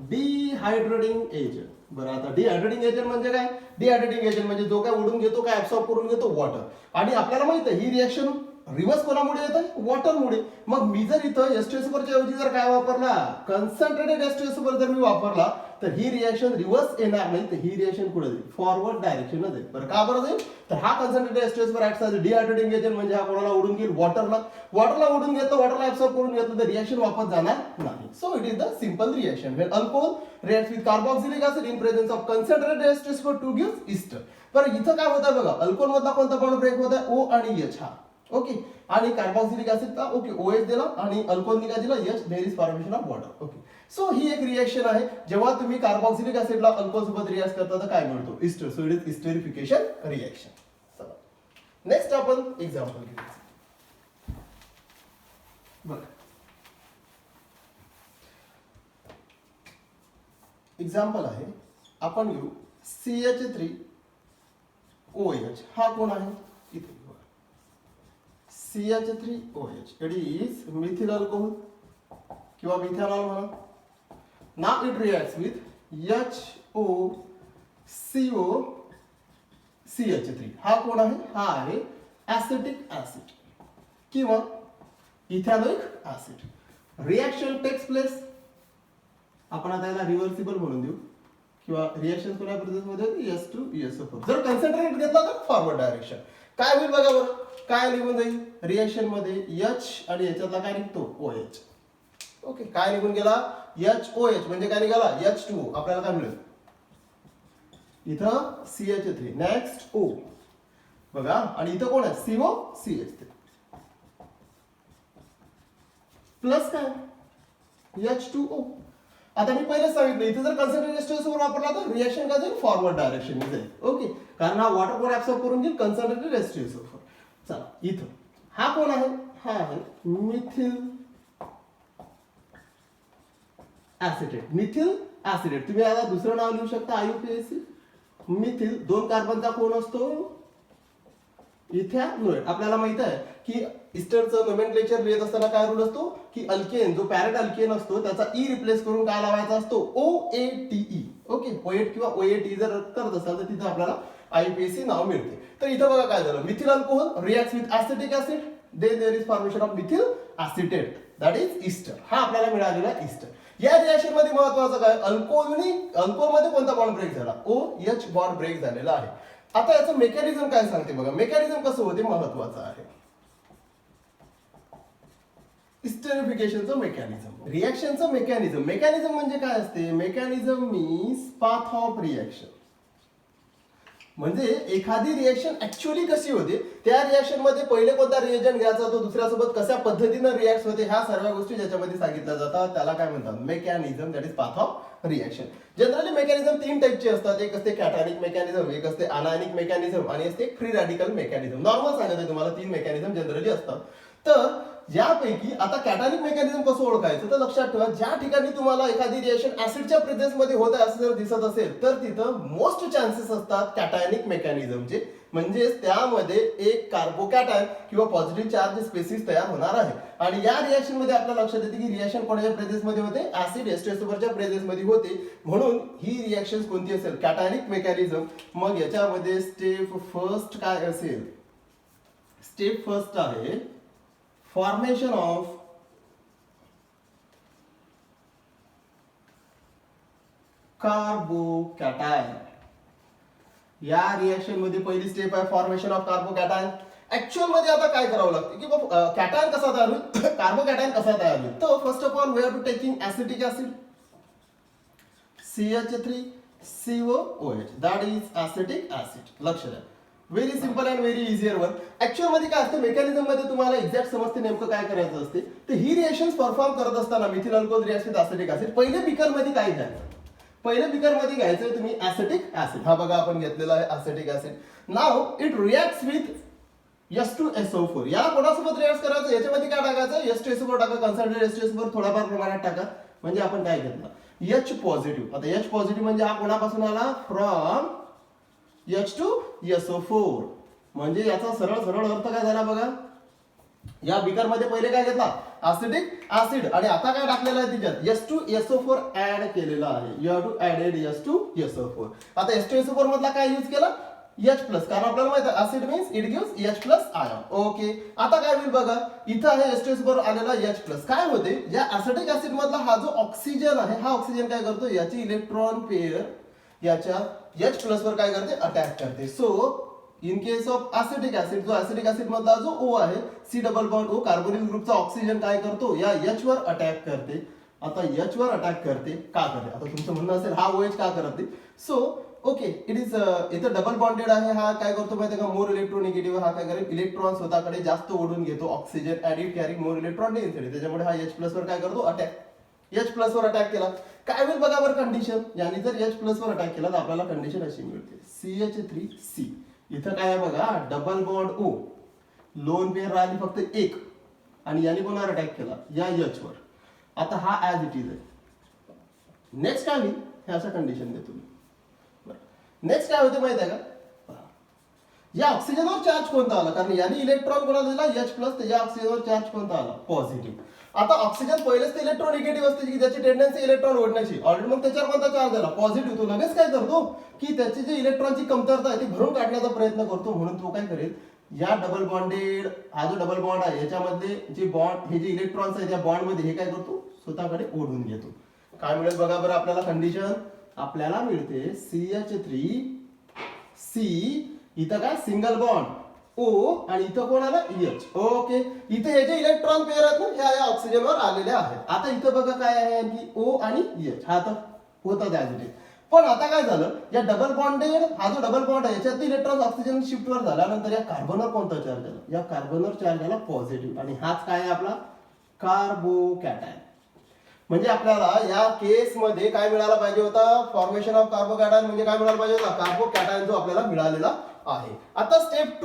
डिहायड्रेटिंग एजंट. बरं, आता डिहायड्रेटिंग एजंट म्हणजे काय? डिहायड्रेटिंग एजंट म्हणजे जो काय ओढून घेतो, काय ऍब्सॉर्ब करून घेतो? वॉटर. आणि आपल्याला माहित आहे ही रिएक्शन रिव्हर्स कोणामुळे येत आहे? वॉटरमुळे. मग मी जर इथं H2SO4 च्या ऐवजी जर काय वापरला? कन्सन्ट्रेटेड H2SO4 जर मी वापरला तर ही रिएक्शन रिव्हर्स येणार नाही, तर ही रिएक्शन कुठे जाईल? फॉरवर्ड डायरेक्शन जाईल. बरं का बरं जाईल? तर हा concentrated H2SO4 acts as डिहायड्रेटिंग agent, म्हणजे हा कोणाला ओढून घेईल? वॉटरला. वॉटरला ओढून घेतो, वॉटरला ऍब्सॉर्ब करून घेतलं तर रिएक्शन वापस जाणार नाही. So it is the simple reaction when alcohol reacts with carboxylic acid in presence of concentrated H2SO4 two gives Easter. बरं इथं काय होतं बघा, अल्कोहोल मधला कोणता बॉन्ड ब्रेक होत आहे? O आणि H हा. ओके, आणि कार्बोक्सिलिक ऍसिडचा ओके OH दिला आणि अल्कोहोलने काय दिला? H. There is formation of water. Okay, so ही एक रिएक्शन आहे. जेव्हा तुम्ही कार्बोक्सिलिक ऍसिडला अल्कोहोल सोबत रिएक्ट करता तर काय मिळतो? Ester. So it is esterification reaction. चला नेक्स्ट आपण एक्झाम्पल घेऊ. बघा, एक्झाम्पल आहे, आपण घेऊ CH3OH. हा कोण आहे? इथे CH3OH. It is methyl alcohol किंवा मिथेनॉल म्हणा. Now it reacts with HOCOCH3. हा कोण आहे? हा आहे ऍसिटिक ऍसिड किंवा ethanoic acid. Reaction takes place. आपण आता याला रिव्हर्सिबल म्हणून देऊ किंवा रिएक्शन कोणत्या प्रोसेसमध्ये होते? H2SO4. जर कन्सन्ट्रेट घेतला तर फॉरवर्ड डायरेक्शन. काय होईल बघा बरं, काय निघून जाईल रिएक्शन मध्ये? H आणि याच्यातला काय निघतो? OH. ओके, काय निघून गेला? HOH म्हणजे काय निघाला? H2O. आपल्याला काय मिळेल? इथं CH3. नेक्स्ट O बघा, आणि इथं कोण आहे? COCH3. प्लस काय H2O. आता मी पहिलेच सांगितलं इथे जर कन्सन्ट्रेटेड H2SO4 वापरला तर रिएक्शन काय जाईल फॉरवर्ड डायरेक्शन जाईल. ओके, कारण हा वॉटर कोण ऍब्सॉर्ब करून घेईल कन्सन्ट्रेटेड H2SO4. चला इथं हा कोण आहे, हा आहे मिथिल ऍसिटेट. मिथिल ऍसिटेट तुम्ही आता दुसरं नाव लिहू शकता IUPAC. मिथिल 2 कार्बनचा कोण असतो इथेनॉइड. आपल्याला माहित आहे की इस्टरचं नोमेनक्लेचर लिहित असताना काय रूल असतो की अल्केन जो पॅरेट अल्केन असतो त्याचा ई रिप्लेस करून काय लावायचा असतो OATE. ओके, OAT किंवा OAT जर करत असाल तर तिथे आपल्याला IUPAC नाव मिळते. तर इथं बघा काय झालं, methyl alcohol reacts with acetic acid, there is formation of methyl acetate that is ester. हा आपल्याला मिळालेला ईस्टर. या रिएक्शन मध्ये महत्वाचं काय, अल्कोहोल मध्ये कोणता बॉन्ड ब्रेक झाला OH बॉन्ड ब्रेक झालेला आहे. आता याचं मेकॅनिझम काय सांगते बघा, मेकॅनिझम कसं होते महत्वाचं आहे. स्टेरिफिकेशनचं मेकॅनिझम, रिएक्शनचं मेकॅनिझम. मेकॅनिझम म्हणजे काय असते, mechanism means path of reaction. म्हणजे एखादी रिएक्शन ऍक्च्युअली कशी होते, त्या रिएक्शन मध्ये पहिले कोणता रिएजंट घ्यायचा तो दुसऱ्यासोबत कशा पद्धतीनं रिएक्ट होते, ह्या सर्व गोष्टी ज्याच्यामध्ये सांगितल्या जातात त्याला काय म्हणतात mechanism, that is path of reaction. Generally mechanism 3 टाईपचे असतात, एक असते कॅटायनिक मेकॅनिझम, एक असते अनायनिक मेकॅनिझम आणि असते फ्री रॅडिकल मेकॅनिझम. नॉर्मल सांगते तुम्हाला 3 मेकॅनिझम जनरली असतात. तर यापैकी आता कॅटायनिक मेकॅनिझम कसं ओळखायचं तर लक्षात ठेवा, ज्या ठिकाणी तुम्हाला एखादी रिएक्शन ऍसिडच्या प्रेझेन्स मध्ये होत आहे असं जर दिसत असेल तर तिथं मोस्ट चान्सेस असतात कॅटायनिक मेकॅनिझमचे. म्हणजेच त्यामध्ये एक कार्बोकॅटायन किंवा पॉझिटिव्ह चार्ज स्पेसिस तयार होणार आहे. आणि या रिएक्शन मध्ये आपल्या लक्षात येते की रिएक्शन कोणाच्या प्रेझेन्स मध्ये होते, ऍसिड H2SO4च्या प्रेझेन्स मध्ये होते. म्हणून ही रिएक्शन कोणती असेल कॅटायनिक मेकॅनिझम. मग याच्यामध्ये स्टेप फर्स्ट काय असेल, स्टेप फर्स्ट आहे फॉर्मेशन ऑफ कार्बोकॅटायन. या रिएक्शन मध्ये पहिली स्टेप आहे फॉर्मेशन ऑफ कार्बोकॅटायन. ऍक्च्युअल मध्ये आता काय करावं लागतं की कॅटायन कसा तयार होईल, कार्बोकॅटायन कसा तयार होईल. तर first of all we have to taking acetic acid CH3COOH that is acetic acid. लक्ष द्या, very simple and very easier one. Actual मध्ये काय असते मेकॅनिझम मध्ये तुम्हाला एक्झॅक्ट समजते नेमकं काय करायचं असते. तर ही रिएक्शन परफॉर्म करत असताना methyl alcohol react with acetic acid पहिले बीकर मध्ये काय घ्यायचं, पहिले बीकर मध्ये घ्यायचं तुम्ही ऍसिटिक ऍसिड. हा बघा आपण घेतलेला आहे acetic acid. Now it reacts with H2SO4. याला कोणासोबत रिएक्ट करायचं, याच्यामध्ये काय टाकायचं H2SO4 टाका, कन्सन्ट्रेटेड H2SO4 थोड्याफार प्रमाणात टाका. म्हणजे आपण काय घेतलं H पॉझिटिव्ह. आता H पॉझिटिव्ह म्हणजे हा कोणापासून आला, फ्रॉम H2SO4. म्हणजे याचा सरळ सरळ अर्थ काय झाला बघा, या बीकर मध्ये पहिले काय घेतला ऍसिटिक ऍसिड आणि आता काय टाकलेलं आहे तिच्यात H2SO4 ऍड केलेला आहे. You have to added H2SO4. आता H2SO4 मधला काय यूज केला H प्लस, कारण आपल्याला माहिती आहे acid means it gives H plus ion. Okay, आता काय होईल बघा, इथं आहे H2SO4 आलेला H प्लस. काय होते, या ऍसिटिक ऍसिड मधला हा जो ऑक्सिजन आहे, हा ऑक्सिजन काय करतो, याची इलेक्ट्रॉन पेअर याच्या H प्लस वर काय करते अटॅक करते. So in case of acetic acid, जो ऍसिटिक ऍसिड मधला जो O आहे C double bond O, carbonyl ग्रुपचा ऑक्सिजन काय करतो या H वर अटॅक करते. आता H वर अटॅक करते का करते, आता तुमचं म्हणणं असेल हा OH का करते. सो ओके, इट इज इथं डबल बॉन्डेड आहे, हा काय करतो माहिती का, मोर इलेक्ट्रोनिगेटिव्ह. हा काय करेल, इलेक्ट्रॉन स्वतःकडे जास्त ओढून घेतो ऑक्सिजन आणि it carrying more electron density. त्याच्यामुळे हा H प्लस वर काय करतो अटॅक, H प्लस वर अटॅक केला. काय होईल बघा बरं कंडिशन, याने जर H प्लस वर अटॅक केला तर आपल्याला कंडिशन अशी मिळते CH3C. इथं काय आहे बघा double bond O, lone pair राहिली फक्त एक आणि याने कोणावर अटॅक केला या H वर. आता हा ऍज इट इज आहे. नेक्स्ट काय होईल हे असं कंडिशन देतो मी. नेक्स्ट काय होते माहिती आहे का, या ऑक्सिजनवर चार्ज कोणता आला, कारण याने इलेक्ट्रॉन कोणाला दिला H प्लस, तर या ऑक्सिजनवर चार्ज कोणता आला पॉझिटिव्ह. आता ऑक्सिजन पहिलेच तर इलेक्ट्रोनिगेटिव्ह असते की त्याची टेंडन्सी इलेक्ट्रॉन ओढण्याची, ऑलरेडी मग त्याच्यावर कोणता चार्ज आला पॉझिटिव्ह. तो लगेच काय करतो की त्याची जी इलेक्ट्रॉनची कमतरता आहे ती भरून काढण्याचा प्रयत्न करतो. म्हणून तो काय करेल, या डबल बॉन्डेड हा जो डबल बॉन्ड आहे याच्यामध्ये जे बॉन्ड हे जे इलेक्ट्रॉन्स आहेत या बॉन्ड मध्ये हे काय करतो स्वतःकडे ओढून घेतो. काय मिळेल बघा बरं आपल्याला कंडिशन, आपल्याला मिळते CH3C. इथं काय सिंगल बॉन्ड O आणि इथं कोण आलं H. ओके, इथे हे जे इलेक्ट्रॉन पेअर आहेत ना ह्या ऑक्सिजनवर आलेल्या आहेत. आता इथं बघा काय आहे की O आणि H, हा तर होता त्यासाठी. पण आता काय झालं, या डबल बॉन्डेड हा जो डबल बॉन्ड आहे याच्यात इलेक्ट्रॉन ऑक्सिजन शिफ्ट वर झाल्यानंतर या कार्बनवर कोणता चार्ज आला, या कार्बनवर चार्ज आला पॉझिटिव्ह. आणि हाच काय आहे आपला कार्बोकॅटायन. म्हणजे आपल्याला या केसमध्ये काय मिळाला पाहिजे होता, फॉर्मेशन ऑफ कार्बोकॅटायन म्हणजे काय मिळाला पाहिजे होता, कार्बोकॅटायन जो आपल्याला मिळालेला आहे. आता स्टेप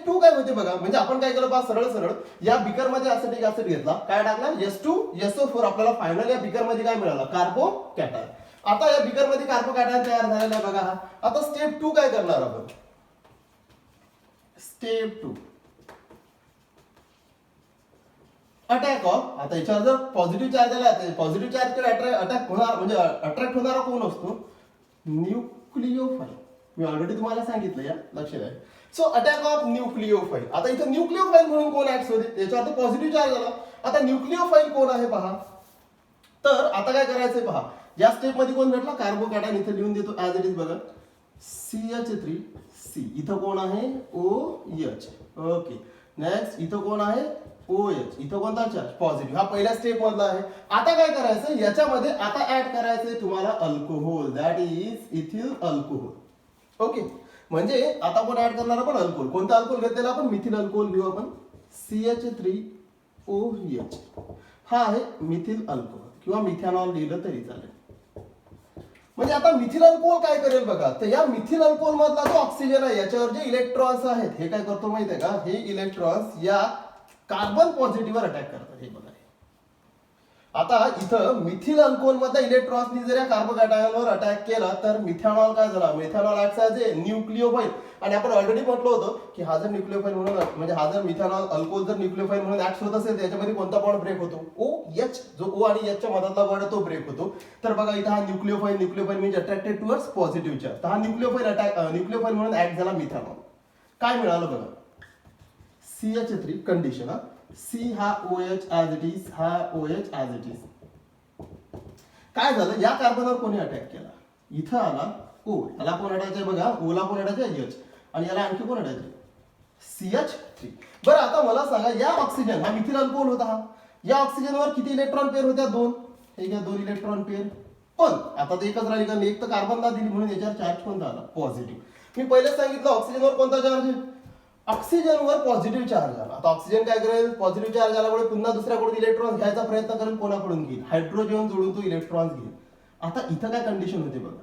टू काय होते बघा, म्हणजे आपण काय केलं पहा, सरळ सरळ या बीकर मध्ये ऍसिटिक ऍसिड घेतला, काय टाकला H2SO4, आपल्याला फायनल या बीकर मध्ये काय मिळालं, कार्बोकॅटायन. आता या बीकर मध्ये कार्बोकॅटायन तयार झालेला आहे बघा. आता स्टेप 2 काय करणार आपण, स्टेप 2 अटॅक ऑफ. आता याच्यावर जर पॉझिटिव्ह चार्ज आला तर पॉझिटिव्ह चार्ज अटॅक होणार, म्हणजे अट्रॅक्ट होणारा कोण असतो, न्यूक्लिओफाइल. मी ऑलरेडी तुम्हाला सांगितलं, या लक्ष द्या. So attack of nucleophile. आता इथं न्यूक्लिओफाइल म्हणून कोण ऍक्ट होते, त्याच्यावर पॉझिटिव्ह चार्ज आला. आता न्यूक्लिओफाइल कोण आहे पहा. तर आता काय करायचंय पहा, या स्टेप मध्ये कोण भेटला, कार्बोकॅटायन. इथे लिहून देतो ऍज इट इज बघा, CH3C. इथं कोण आहे, OH. ओके. नेक्स्ट इथं कोण आहे, OH. इथं कोणता चार्ज, पॉझिटिव्ह. हा पहिल्या स्टेप मधला आहे. आता काय करायचं, याच्यामध्ये आता ऍड करायचंय तुम्हाला alcohol, that is ethyl alcohol. Okay. म्हणजे आता कोण ऍड करणार आपण, अल्कोहोल. कोणता अल्कोहोल घेतलेला आपण, मिथिल अल्कोहोल घेऊ आपण, CH3OH. हा आहे मिथिल अल्कोहोल किंवा मिथॅनॉल लिहिलं तरी चालेल. म्हणजे आता मिथिल अल्कोहोल काय करेल बघा, तर या मिथिल अल्कोहोल मधला जो ऑक्सिजन आहे, याच्यावर जे इलेक्ट्रॉन्स आहेत, हे काय करतो माहिती आहे का, हे इलेक्ट्रॉन्स या कार्बन पॉझिटिव्हवर अटॅक करतात. हे बघा, आता इथं मिथिल अल्कोहोल मधल्या इलेक्ट्रॉन्सनी जर या कार्बोकॅटायनवर अटॅक केला तर मिथॅनॉल काय झाला, मिथॅनॉल ऍक्ट ॲज ए न्यूक्लिओफाइल. आणि आपण ऑलरेडी म्हटलं होतं की हा जर न्यूक्लिओफाइल म्हणून, म्हणजे हा जर मिथॅनॉल अल्कोहोल जर न्यूक्लिओफाइल म्हणून ऍक्ट होत असेल, त्याच्यामध्ये कोणता बॉन्ड ब्रेक होतो, OH. जो O आणि H च्या मधातला बॉन्ड आहे तो ब्रेक होतो. तर बघा इथं हा न्यूक्लिओफाइल म्हणजे अट्रॅक्टेड टुवर्ड्स पॉझिटिव्ह चार्ज. तर हा न्यूक्लिओफाइल म्हणून ऍक्ट झाला मिथॅनॉल. काय मिळालं बघा, CH3 कंडिशन. C हा OH ऍज इट इज, हा OH ऍज इट इज. काय झालं, या कार्बनवर कोणी अटॅक केला, इथं आला O. याला कोण अटायचंय बघा, O ला कोण अटायचंय, H. आणि याला आणखी कोण अटायचंय, CH3. बरं आता मला सांगा, या ऑक्सिजन, हा मिथिल अल्कोहोल होता, हा या ऑक्सिजनवर किती इलेक्ट्रॉन पेअर होत्या, 2. हे घ्या 2 इलेक्ट्रॉन पेअर. पण आता ते एकच राहिली, कारण एक तर कार्बनला दिली म्हणून याच्यावर चार्ज कोणता आला, पॉझिटिव्ह. मी पहिलेच सांगितलं ऑक्सिजनवर कोणता चार्ज आहे, ऑक्सिजनवर पॉझिटिव्ह चार्ज आला. आता ऑक्सिजन काय करेल, पॉझिटिव्ह चार्ज आल्यामुळे पुन्हा दुसऱ्याकडून इलेक्ट्रॉन घ्यायचा प्रयत्न करेल, कोणाकडून घेईल, हायड्रोजन जोडून तो इलेक्ट्रॉन घेईल. आता इथं काय कंडिशन होते बघा,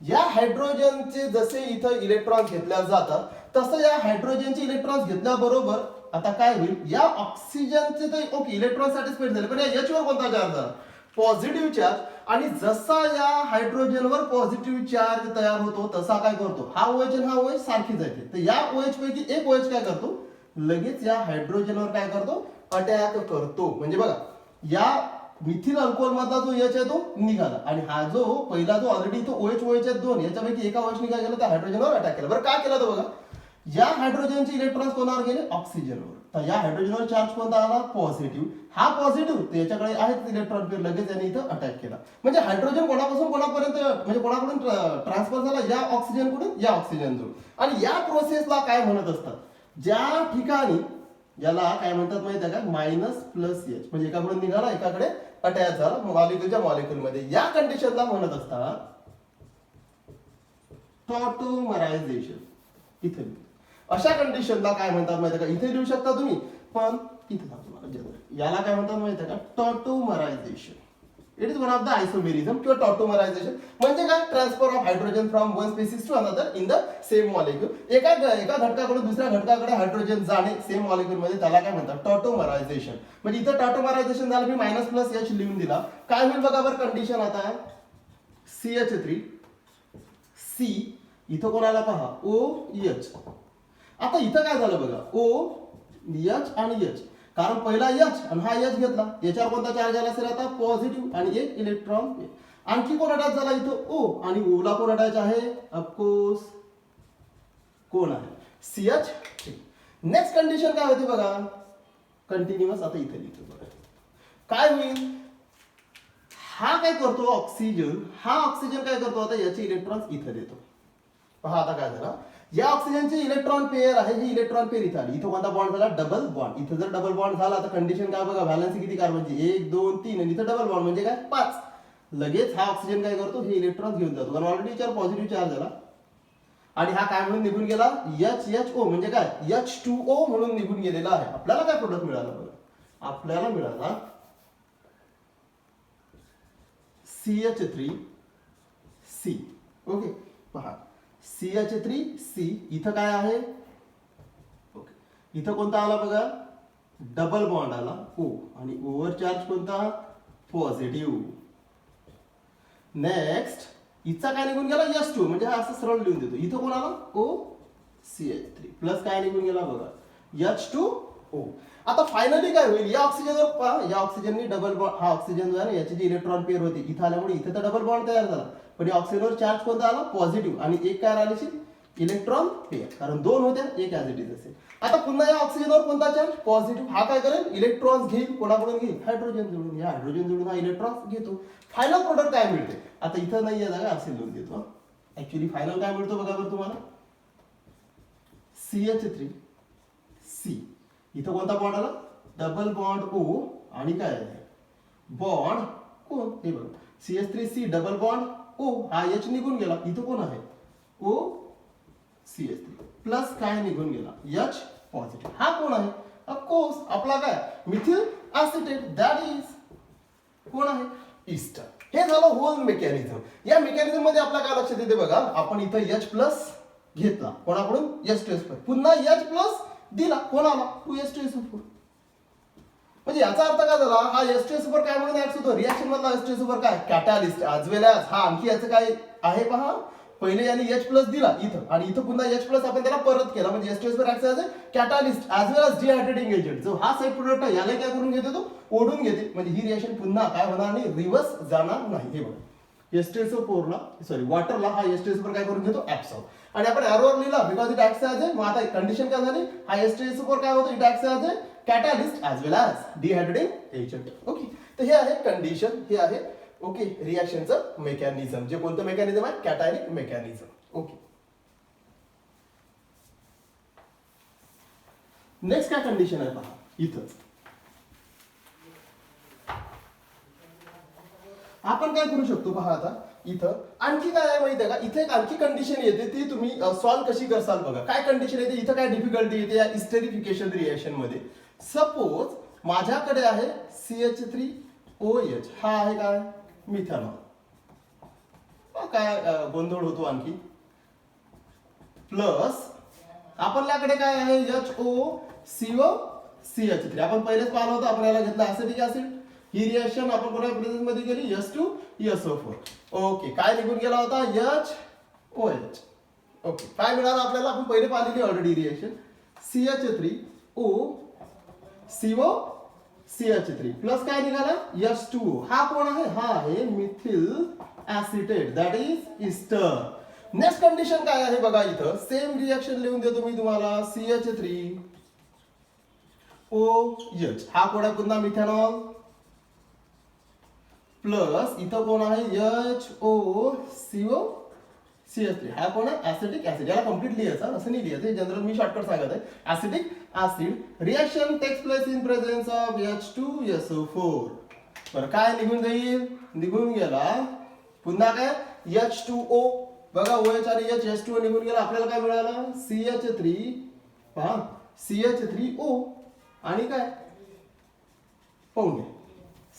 या हायड्रोजनचे जसे इथं इलेक्ट्रॉन घेतल्या जातात, तसं या हायड्रोजनचे इलेक्ट्रॉन्स घेतल्याबरोबर आता काय होईल, या ऑक्सिजनचे तर ओके इलेक्ट्रॉन सॅटिस्फाईड झाले, पण या H वर कोणता चार्ज झाला, पॉझिटिव्ह चार्ज. आणि जसा या हायड्रोजनवर पॉझिटिव्ह चार्ज तयार होतो तसा काय करतो, हा OH आणि हा OH सारखी जाते. तर या OH पैकी एक OH काय करतो, लगेच या हायड्रोजनवर काय करतो, अटॅक करतो. म्हणजे बघा, या मिथिल अल्कोहोल मधला जो H आहे तो निघाला, आणि हा जो पहिला जो ऑलरेडी तो OH आहेत 2, याच्यापैकी एका OH काय केलं, त्या हायड्रोजनवर अटॅक केला. बरं काय केला तो बघा, या हायड्रोजनचे इलेक्ट्रॉन्स कोणावर गेले, ऑक्सिजनवर. तर या हायड्रोजनवर चार्ज कोणता आला, पॉझिटिव्ह. हा पॉझिटिव्ह, त्याच्याकडे आहेत इलेक्ट्रॉन पेअर, लगेच याने इथं अटॅक केला. म्हणजे हायड्रोजन कोणापासून कोणापर्यंत, म्हणजे कोणाकडून ट्रान्सफर झाला, या ऑक्सिजनकडून या ऑक्सिजनकडून. आणि या प्रोसेसला काय म्हणत असतात, ज्या ठिकाणी याला काय म्हणतात माहिती आहे का, -+H. म्हणजे एकाकडून निघाला एकाकडे अटॅच झाला मॉलिक्युलच्या मॉलिक्युलमध्ये, या कंडिशनला म्हणत असतात टॉटोमरायझेशन. इथे अशा कंडिशनला काय म्हणतात माहिती आहे का, इथे लिहू शकता तुम्ही, पण इथे याला काय म्हणतात माहिती आहे का, tautomerisation. It is one of the isomerism किंवा टॉटोमरायझेशन. म्हणजे काय, transfer of hydrogen from one species to another in the same molecule. एका घटकाकडून दुसऱ्या घटकाकडे हायड्रोजन जाणे सेम मॉलिक्यूल मध्ये, त्याला काय म्हणतात, टॉटोमरायझेशन. म्हणजे इथं टॉटोमरायझेशन झालं, मी -+H लिहून दिला. काय होईल बघा बरं कंडिशन, आता CH3C, इथं कोणाला पहा, OH. आता इथं काय झालं बघा, OH आणि H, कारण पहिला H आणि हा H घेतला, याच्यावर कोणता चार्ज आला असेल आता, पॉझिटिव्ह, आणि एक इलेक्ट्रॉन. आणखी कोण अटॅच झाला इथं, O, आणि O ला कोण अटॅच आहे, ऑफकोर्स कोण आहे, CH3. नेक्स्ट कंडिशन काय होती बघा, कंटिन्युअस. आता इथे लिहितो बघा, काय होईल, हा काय करतो ऑक्सिजन, हा ऑक्सिजन काय करतो, आता याचे इलेक्ट्रॉन्स इथे देतो. पहा आता काय झालं, या ऑक्सिजनचे इलेक्ट्रॉन पेअर आहे, ही इलेक्ट्रॉन पेअर इथे आली, इथं कोणता बॉन्ड झाला, डबल बॉन्ड. इथं जर डबल बॉन्ड झाला तर कंडिशन काय बघा, व्हॅलन्सी किती कार्बनची, 1 2 3, आणि इथं डबल बॉन्ड म्हणजे काय, 5. लगेच हा ऑक्सिजन काय करतो, हे इलेक्ट्रॉन घेऊन जातो, कारण ऑलरेडी याच्यावर पॉझिटिव्ह चार्ज झाला. आणि हा काय म्हणून निघून गेला, HHO, म्हणजे काय, H2O म्हणून निघून गेलेला आहे. आपल्याला काय प्रोडक्ट मिळालं बघा, आपल्याला मिळाला CH3 C. ओके, पहा CH3 C इथं काय आहे, ओके इथं कोणता आला बघा, डबल बॉन्ड आला O, आणि ओव्हर चार्ज कोणता, पॉझिटिव्ह. नेक्स्ट इथचा काय निघून गेला, H2, म्हणजे हा असं सरळ लिहून देतो. इथं कोण आला, OCH3 प्लस काय निघून गेला बघा, H2O. आता फायनली काय होईल, या ऑक्सिजनवर पहा, या ऑक्सिजननी डबल बॉन्ड, हा ऑक्सिजन जो आहे ना याची जी इलेक्ट्रॉन पेअर होती इथं आल्यामुळे इथे तर डबल बॉन्ड तयार झाला, पण या ऑक्सिजनवर चार्ज कोणता आला, पॉझिटिव्ह, आणि एक काय राहिली इलेक्ट्रॉन पेअर, कारण दोन होत्या, एक ऍज इट इज असेल. आता पुन्हा या ऑक्सिजनवर कोणता चार्ज, पॉझिटिव्ह. हा काय करेल, इलेक्ट्रॉन्स घेईल, कोणाकडून घेईल, हायड्रोजन जोडून. या हायड्रोजन जोडून हा इलेक्ट्रॉन्स घेतो. फायनल प्रोडक्ट काय मिळते, आता इथं नाही आहे जागा, असे लिहून देतो. ऍक्च्युली फायनल काय मिळतो बघा बरं तुम्हाला, CH3 C. इथं कोणता बॉन्ड आला, डबल बॉन्ड O, आणि काय बॉन्ड कोण, हे बघा CH3 C double bond O, हा H निघून गेला, इथं कोण आहे, OCH3 प्लस काय निघून गेला, H पॉझिटिव्ह. हा कोण आहे, ऑफकोर्स आपला काय, मिथिल ऍसिटेट, दॅट इज कोण आहे, ईस्टर. हे झालं होल मेकॅनिझम. या मेकॅनिझम मध्ये आपला काय लक्षात येते बघा, आपण इथं H प्लस घेतला कोणाकडून, H2SO4, पुन्हा H प्लस दिला कोणाला, 2H2SO4. म्हणजे याचा अर्थ काय झाला, हा H2SO4 काय म्हणून ऍड होतो, रिएक्शन मधला H2SO4 काय, कॅटॅलिस्ट, ऍज वेल ऍज हा आणखी याचं काय आहे पहा, पहिले याने H प्लस दिला इथं, आणि इथं पुन्हा H प्लस आपण त्याला परत केला, म्हणजे H2SO4 act as a catalyst as well as डिहायड्रेटिंग agent. जो हा साइड प्रोडक्ट आहे याला काय करून घेते, तो ओढून घेते, म्हणजे ही रिएक्शन पुन्हा काय होणार नाही, रिव्हर्स जाणार नाही. हे बघा H2SO4 ला, सॉरी वॉटरला हा H2SO4 काय करून घेतो, ऍब्सॉर्ब. आणि आपण एरोवर लिहिला बिकॉज इट ऍक्ट्स ॲज अ, मग आता कंडिशन काय झाली, हा H2SO4 काय होतो, it acts as a catalyst as well as डिहायड्रेटिंग agent. Okay, तर हे आहे कंडिशन, हे आहे ओके रिएक्शनचं मेकॅनिझम. जे कोणतं मेकॅनिझम आहे, कॅटायनिक मेकॅनिझम. ओके, नेक्स्ट काय कंडिशन आहे पहा, इथं आपण काय करू शकतो पहा. आता इथं आणखी काय आहे माहिती आहे का, इथे एक आणखी कंडिशन येते, ती तुम्ही सॉल्व्ह कशी करसाल बघा. काय कंडिशन येते इथं, काय डिफिकल्टी येते या इस्टेरिफिकेशन रिएक्शन मध्ये. सपोज माझ्याकडे आहे CH3OH, हा आहे काय मिथेनॉल, काय गोंधळ होतो आणखी, प्लस आपल्याकडे काय आहे HOCOCH3. आपण पहिलेच पाहिलं होतं, आपण याला घेतलं ऍसिटिक ऍसिड. ही रिएक्शन आपण कोणत्या प्रेझेन्स मध्ये केली, H2SO4. ओके, काय निघून गेला होता, HOH. ओके, काय मिळालं आपल्याला, आपण पहिले पाहिलेली ऑलरेडी रिएक्शन, CH3OCOCH3 प्लस काय निघाला, H2O. हा कोण आहे, हा आहे methyl acetate, that is Easter. Next condition काय आहे बघा, इथं सेम रिएक्शन लिहून देतो मी तुम्हाला, CH3OH, हा कोण आहे पुन्हा मिथेनॉल, प्लस इथं कोण आहे HOCOCH3, हा कोण आहे ऍसिटिक ऍसिड. याला कम्प्लीट लिहायचं, असं नाही लिहायचं, जनरल मी शॉर्टकट सांगत आहे. Acetic acid reaction takes place in presence of H2SO4. बरं काय निघून जाईल, निघून गेला पुन्हा काय H2O, बघा OH आणि H2O निघून गेला, आपल्याला काय मिळालं, CH3, पहा CH3O, आणि काय पाहून घ्या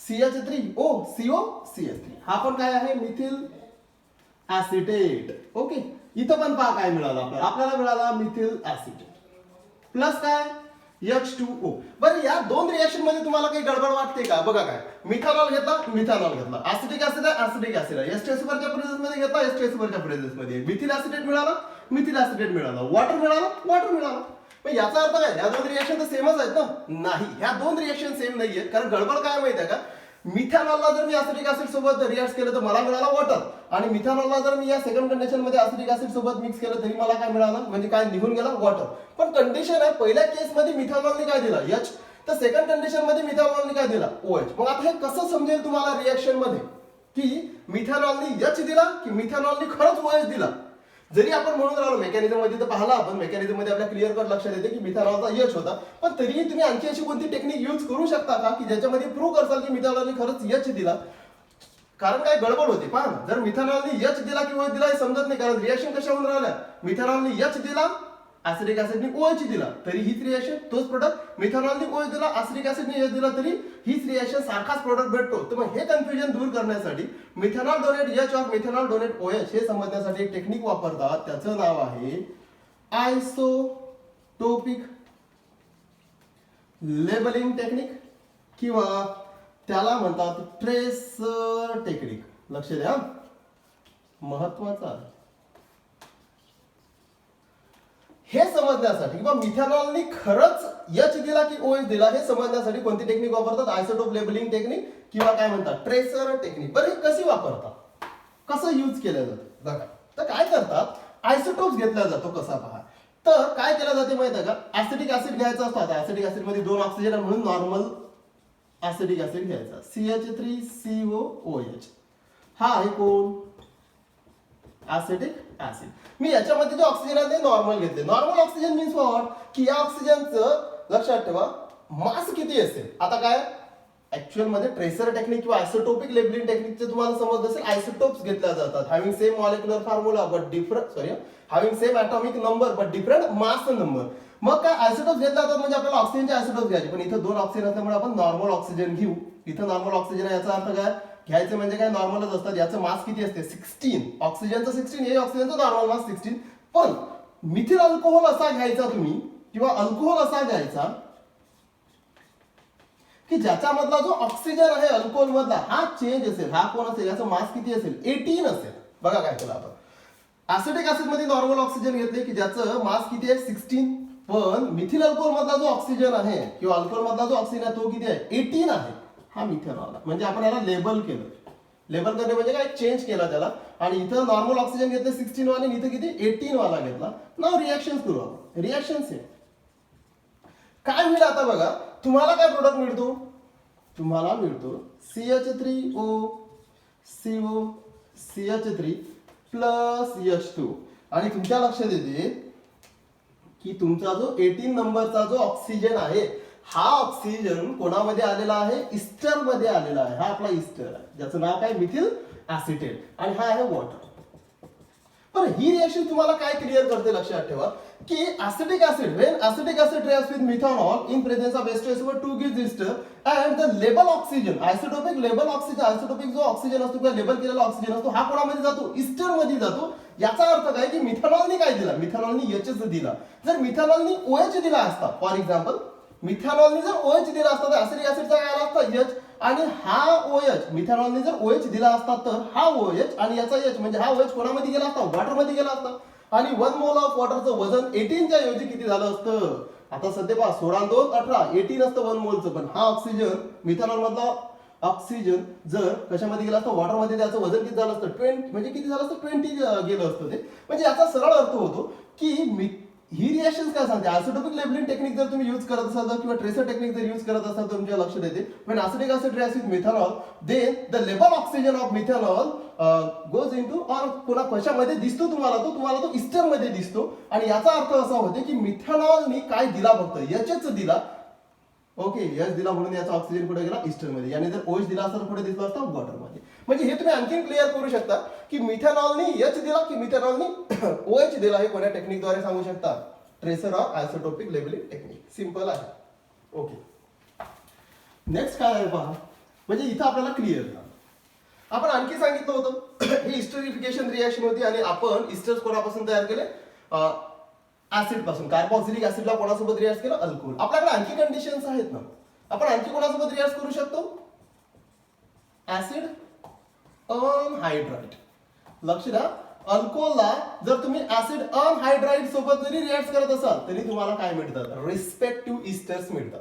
CH3OCOCH3, हा पण काय आहे मिथिल ऍसिटेट. ओके, इथं पण पहा काय मिळालं आपल्याला मिळाला मिथिल ऍसिटेट प्लस काय H2O. बरं या दोन रिएक्शन मध्ये तुम्हाला काही गडबड वाटते का, बघा काय, मिथेनॉल घेतला, ऍसिटिक ऍसिड आहे, ऍसिटिक ऍसिड आहे, H2SO4 च्या प्रेझेन्स मध्ये घेतला, H2SO4 च्या प्रेझेन्स मध्ये मिथिल ऍसिटेट मिळाला, मिथिल ऍसिटेट मिळाला, वॉटर मिळाला, वॉटर मिळाला. पण याचा अर्थ काय, या दोन रिएक्शन तर सेमच आहेत ना, नाही, ह्या दोन रिएक्शन सेम नाही आहेत. कारण गडबड काय माहिती आहे का, मिथेनॉलला जर मी ऍसिटिक ऍसिड सोबत रिएक्ट केलं तर मला मिळाला वॉटर, आणि मिथेनॉलला जर मी या सेकंड कंडिशन मध्ये ऍसिटिक ऍसिड सोबत मिक्स केलं तरी मला काय मिळालं, म्हणजे काय निघून गेला वॉटर. पण कंडिशन आहे, पहिल्या केस मध्ये मिथेनॉलने काय दिला H, तर सेकंड कंडिशन मध्ये मिथेनॉलने काय दिला OH. मग आता हे कसं समजेल तुम्हाला रिएक्शन मध्ये, की मिथेनॉलने H दिला की मिथेनॉलने खरंच OH दिला. जरी आपण म्हणून राहिलो मेकॅनिझम मध्ये, तर पाहिला आपण मेकॅनिझम मध्ये आपल्या क्लिअर कट लक्षात येते की मिथेनॉलचा H होता, पण तरीही तुम्ही आणखी अशी कोणती टेक्निक यूज करू शकता का की ज्याच्यामध्ये प्रूव्ह करसाल की मिथेनॉलने खरंच H दिला. कारण काय गडबड होते पहा ना, जर मिथेनॉलने H दिला की OH दिला हे समजत नाही, कारण रिएक्शन कशा होऊन राहिल्या, मिथेनॉलने H दिला ऍसिडिक ऍसिडने OH दिला तरी हीच रिएक्शन, तोच प्रोडक्ट मिथेनॉलने OH दिला, ऍसिडिक ऍसिडने H दिला तरी हीच रिएक्शन, सारखाच प्रोडक्ट भेटतो. तर मग हे कन्फ्युजन दूर करण्यासाठी मिथेनॉल डोनेट H और मिथेनॉल डोनेट OH हे समजण्यासाठी एक टेक्निक वापरतात, त्याचं नाव आहे आयसोटोपिक लेबलिंग टेक्निक किंवा त्याला म्हणतात ट्रेसर टेक्निक. लक्ष द्या, महत्वाचं आहे. हे समजण्यासाठी किंवा मिथेनॉलनी खरंच H दिला की OH दिला हे समजण्यासाठी कोणती टेक्निक वापरतात? आयसोटोप लेबलिंग टेक्निक किंवा काय म्हणतात ट्रेसर टेक्निक. बरं, हे कशी वापरतात, कसं यूज केलं जातं बघा. तर काय करतात, आयसोटोप्स घेतला जातो कसा पहा. तर काय केलं जाते माहिती आहे का, ऍसिडिक ऍसिड घ्यायचा असतो. आता ऍसिडिक ऍसिड मध्ये 2 ऑक्सिजन म्हणून नॉर्मल ऍसिडिक ऍसिड घ्यायचा, CH3COOH. हा आहे कोण, ऍसिडिक ऍसिड. मी याच्यामध्ये जे ऑक्सिजन आहे ते नॉर्मल घेतले. नॉर्मल ऑक्सिजन मीन्स व्हॉट, की या ऑक्सिजनचं लक्षात ठेवा मास किती असेल. आता काय ऍक्च्युअल मध्ये ट्रेसर टेक्निक किंवा आयसोटोपिक लेबलिंग टेक्निकचे तुम्हाला समजत असेल, आयसोटोप्स घेतल्या जातात having same molecular formula but different having same atomic number but different mass number. मग काय आयसोटोप्स घेतले जातात म्हणजे आपल्याला ऑक्सिजनचे आयसोटोप्स घ्यायचे, पण इथं 2 ऑक्सिजन असल्यामुळे आपण नॉर्मल ऑक्सिजन घेऊ. इथं नॉर्मल ऑक्सिजन आहे, याचा अर्थ काय घ्यायचं म्हणजे काय नॉर्मलच असतात. याचं मास किती असते 16, ऑक्सिजनचं 16, हे ऑक्सिजनचं नॉर्मल मास 16. पण मिथिल अल्कोहोल असा घ्यायचा तुम्ही किंवा अल्कोहोल असा घ्यायचा की ज्याच्यामधला जो ऑक्सिजन आहे अल्कोहोल मधला हा चेंज असेल. हा कोण असेल, याचं मास किती असेल 18 असेल. बघा काय केलं आपण, ऍसिडिक ऍसिड मध्ये नॉर्मल ऑक्सिजन घेतले की ज्याचं मास किती आहे 16, पण मिथिल अल्कोहोल मधला जो ऑक्सिजन आहे किंवा अल्कोहोल मधला जो ऑक्सिजन आहे तो किती आहे 18 आहे. हा मिथेनॉल म्हणजे आपण याला लेबल केलं. लेबल करणे म्हणजे काय, चेंज केला त्याला. आणि इथं नॉर्मल ऑक्सिजन घेतले 16 वाले, इथं किती 18 वाला घेतला. नाव रिएक्शन करू आपण. रिएक्शन आहे काय होईल आता बघा, तुम्हाला काय प्रोडक्ट मिळतो, तुम्हाला मिळतो CH3O CO CH3 plus H2. आणि तुमच्या लक्षात येते की तुमचा जो 18 नंबरचा जो ऑक्सिजन आहे हा ऑक्सिजन कोणामध्ये आलेला आहे, इस्टर मध्ये आलेला आहे. हा आपला इस्टर आहे ज्याचं नाव काय मिथिल ऍसिटेट, आणि हा आहे वॉटर. पण ही रिएक्शन तुम्हाला काय क्लिअर करते लक्षात ठेवा की acetic acid when acetic acid reacts with methanol in presence of H2SO2 gives ester and the label oxygen isotopic label oxygen isotopic जो ऑक्सिजन असतो किंवा लेबल केलेला ऑक्सिजन असतो हा कोणामध्ये जातो, ईस्टर मध्ये जातो. याचा अर्थ काय की मिथेनॉलने काय दिला, मिथेनॉलने H दिला. जर मिथेनॉलने OH दिला असता, फॉर एक्झाम्पल मिथेनॉलने जर OH दिला असता तर ऍसिडिक ऍसिडचा काय आला असता H, आणि हा OH मिथेनॉलने जर OH दिला असता तर हा OH आणि याचा H म्हणजे हा OH कोणामध्ये गेला असता, वॉटर मध्ये गेला असता. आणि 1 मोल ऑफ वॉटरचं वजन 18 च्या ऐवजी किती झालं असतं. आता सध्या पहा 16 2 18 18 असतं 1 मोलचं. पण हा ऑक्सिजन मिथेनॉल मधला ऑक्सिजन जर कशामध्ये गेला असतं, वॉटर मध्ये, त्याचं वजन किती झालं असतं 20, म्हणजे किती झालं असतं 20 गेलं असतं ते. म्हणजे याचा सरळ अर्थ होतो की ही रिएक्शन काय सांगते, आयसोटोपिक लेबलिंग टेक्निक जर तुम्ही यूज करत असाल किंवा ट्रेसर टेक्निक जर यूज करत असाल तर तुमच्या लक्षात येते when acidic acid reacts with methanol then the level oxygen of methanol goes into or कोणा कशामध्ये दिसतो तुम्हाला तो इस्टर मध्ये दिसतो. आणि याचा अर्थ असा होतो की मिथेनॉलनी काय दिला, फक्त Hच दिला. ओके, H दिला म्हणून याचा ऑक्सिजन कुठे गेला, इस्टर मध्ये. याने जर OH दिला असता तर कुठे दिसला असता, वॉटर मध्ये. म्हणजे हे तुम्ही आणखी क्लिअर करू शकता की मिथेनॉलने H दिला की मिथेनॉलने OH दिला, हे कोणत्या टेक्निकद्वारे सांगू शकता, tracer or isotopic labelling technique. Simple आहे. ओके, नेक्स्ट काय आहे पहा, म्हणजे इथं आपल्याला क्लिअर झालं. आपण आणखी सांगितलं होतं ही इस्टरिफिकेशन रिएक्शन होती आणि आपण इस्टर्स कोणापासून तयार केले, ऍसिड पासून. कार्बोक्सिलिक ऍसिडला कोणासोबत रिएक्ट केलं, अल्कोहोल. आपल्याकडे आणखी कंडिशन्स आहेत ना, आपण आणखी कोणासोबत रिएक्ट करू शकतो, ऍसिड अनहायड्राइड. लक्ष द्या, अल्कोहोलला जर तुम्ही ऍसिड अनहायड्राइड सोबत जरी रिएक्ट करत असाल तरी तुम्हाला काय मिळतात, रिस्पेक्टिव्ह इस्टर्स मिळतात.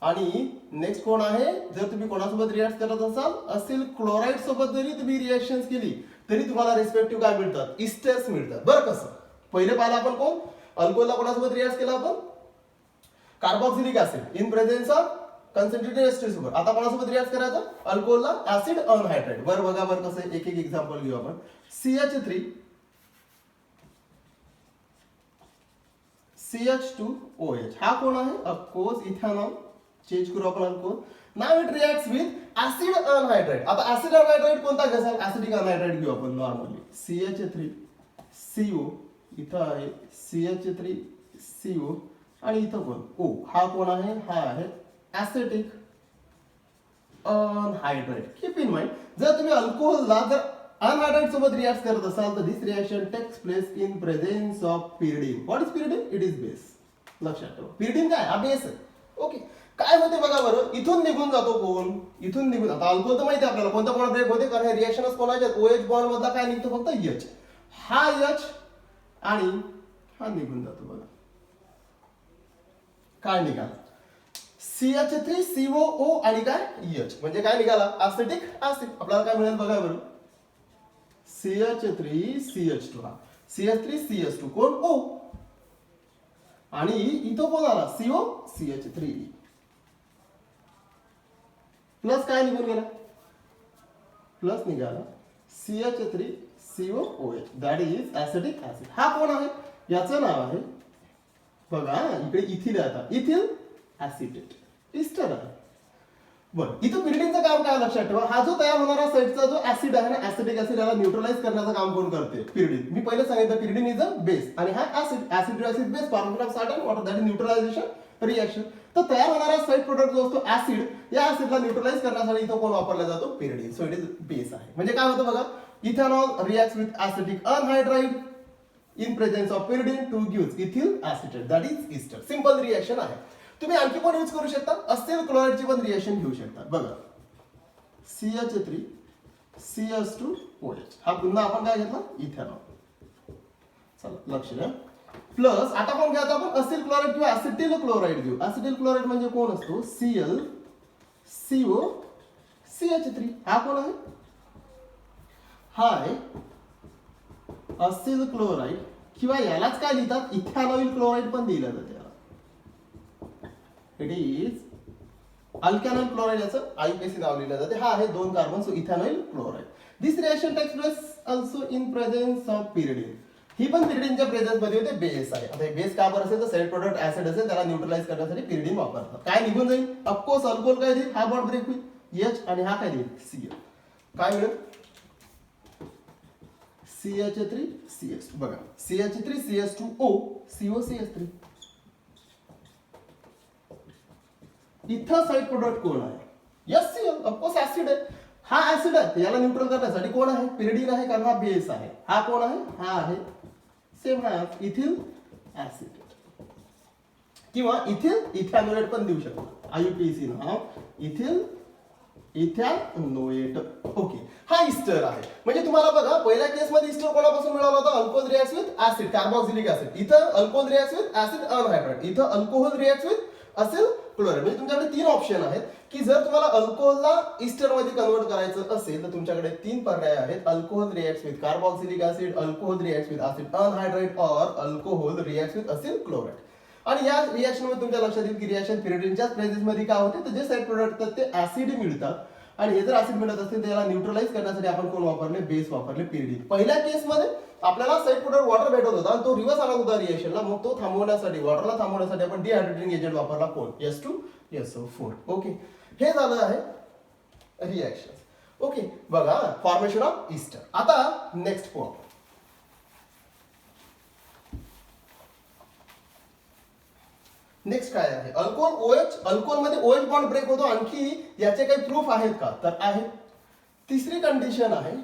आणि नेक्स्ट कोण आहे, जर तुम्ही कोणासोबत रिएक्ट करत असाल, असिल क्लोराइड सोबत जरी तुम्ही रिएक्शन केली तरी तुम्हाला रिस्पेक्टिव्ह काय मिळतात, इस्टर्स मिळतात. बरं, कसं पहिले पाहिलं आपण कोण, अल्कोहोलला कोणासोबत रिएक्ट केला आपण, carboxylic acid in presence of concentrated ester सोबत. आता कोणासोबत रिएक्ट करायचं, अल्कोहोलला ऍसिड अनहायड्राइड. बरं बघा बरं कसं, एक एक एक्झाम्पल घेऊ आपण. CH3 CH2OH हा कोण आहे, ऑफकोर्स इथेनॉल. चेंज करू आपण alcohol. Now it reacts with acid anhydride. आता ऍसिड अनहायड्राइड कोणता घ्याल, ऍसिडिक अनहायड्राइड घेऊ आपण नॉर्मली. CH3CO इथं आहे CH3 CO आणि इथं कोण O. हा कोण आहे? हा आहे acetic anhydride. Keep in mind, जर तुम्ही अल्कोहोलला जर अनहायड्राइड सोबत रिॲक्ट करत असाल तर this reaction takes place in presence of pyridine. What is pyridine? It is base. लक्षात ठेवा, पिरिडीन काय? हा बेस आहे. ओके, काय होते बघा बरं, इथून निघून जातो कोण? इथून निघून, आता अल्कोहोल तर माहिती आहे आपल्याला कोणता बॉन्ड ब्रेक होते, कारण हे रिॲक्शनच कोणाचे? OH बॉन्ड मधला काय निघतो? फक्त H. हा H आणि हा निघून जातो बघा. काय निघाला? CH3COO आणि काय? H. म्हणजे काय निघाला? Acetic acid. आपल्याला काय मिळेल बघा बरं, CH3CH2. हा CH3CH2 कोण? O. आणि इथं कोण आला? CO CH3 प्लस काय निघून गेला? प्लस निघाला CH3COOH. That is acetic acid. हा कोण आहे? याचं नाव आहे बघा इकडे इथिल आहे. आता इथिल ऍसिटेट इस्टर आहे. बरं, इथं पिरिडीनचं काम काय लक्षात ठेवा, हा जो तयार होणारा साईडचा जो ऍसिड आहे ना, ऍसिटिक ऍसिड, याला न्यूट्रलाइज करण्याचं काम कोण करते? पिरिडीन. मी पहिले सांगितलं पिरिडीन इज अ बेस आणि हा acid. Acid to acid base formation of salt and water, that is neutralization reaction. तर तयार होणारा साईड प्रोडक्ट जो असतो ऍसिड, या ऍसिडला न्यूट्रलाइज करण्यासाठी इथं कोण वापरला जातो? Pyridine. So it is base आहे. म्हणजे काय होतं बघा, ethanol reacts with acetic anhydride in presence of pyridine to gives ethyl acetate, that is ester. Simple reaction आहे. तुम्ही आणखी पण यूज करू शकता, असेल क्लोराईडची पण रिएक्शन घेऊ शकता. बघा CH3 CH2OH. हा पुन्हा आपण काय घेतला? इथेनॉल. चला लक्ष द्या. प्लस आता कोण घ्यायचं आपण? असेल क्लोराईड किंवा ऍसिटिल क्लोराईड घेऊ. ऍसिटिल क्लोराईड म्हणजे कोण असतो? Cl CO CH3. हा कोण आहे? हा आहे असेल क्लोराईड किंवा यालाच काय लिहितात? इथेनॉइल क्लोराईड पण दिलं जातं याला. इट इज अल्कॅनॉइल क्लोराईड, याचं IUPAC नाव लिहिलं जाते. हा आहे 2 carbon, so ethanoyl chloride. This reaction takes place also in presence of pyridine. ही पण पिरिडीनच्या प्रेझेन्स मध्ये होते. बेस आहे. आता बेस का बरं असेल तर साइड प्रोडक्ट ऍसिड असेल, त्याला न्यूट्रलाइज करण्यासाठी पिरिडीन वापरतात. काय निघून जाईल? ऑफकोर्स अल्कोहोल काय देईल? हा बॉन्ड ब्रेक होईल H आणि हा काय देईल? Cl. काय मिळेल? CH3CH2. बघा CH3CH2O COCH3. इथं साइड प्रोडक्ट कोण आहे? Cl. ऑफकोर्स ऍसिड आहे. हा ऍसिड आहे, याला न्यूट्रल करण्यासाठी कोण आहे? पिरिडीन आहे, कारण हा बेस आहे. हा कोण आहे? हा आहे सेम हा इथिल ऍसिटेट किंवा इथिल इथॅनोएट पण देऊ शकतो. IUPAC नाव इथिल इथॅनोएट. ओके, हा इस्टर आहे. म्हणजे तुम्हाला बघा पहिल्या केसमध्ये इस्टर कोणापासून मिळाला होता? Alcohol reacts with acid carboxylic acid. इथं alcohol reacts with acid anhydride. इथं alcohol reacts with acyl chloride. म्हणजे तुमच्याकडे 3 ऑप्शन आहेत की जर तुम्हाला अल्कोहोलला इस्टर मध्ये कन्वर्ट करायचं असेल तर तुमच्याकडे 3 पर्याय आहेत. Alcohol reacts with carboxylic acid, alcohol reacts with acid anhydride और alcohol reacts with acyl chloride. आणि या रिएक्शन मध्ये तुमच्या लक्षात येईल की रिएक्शन पिरिडीनच्या प्रेझेन्स मध्ये काय होते, तर जे साइड प्रोडक्ट असतात ते ऍसिड मिळतात. आणि हे जर ऍसिड मिळत असतील तर याला न्यूट्रलाइज करण्यासाठी आपण कोण वापरले? बेस वापरले, पिरिडीन. पहिल्या केसमध्ये आपल्याला साइड प्रोडक्ट वॉटर भेटत होता आणि तो रिव्हर्स आला होता रिएक्शनला. मग तो थांबवण्यासाठी, वॉटरला थांबवण्यासाठी आपण डिहायड्रेटिंग एजंट वापरला कोण? H2SO4. ओके, हे झालं आहे रिएक्शन. ओके, बघा फॉर्मेशन ऑफ इस्टर. आता नेक्स्ट पॉइंट. नेक्स्ट काय आहे? Alcohol OH. अल्कोहोल मध्ये OH बॉन्ड ब्रेक होतो. आणखी याचे काही प्रूफ आहेत का? तर आहे. तिसरी कंडिशन आहे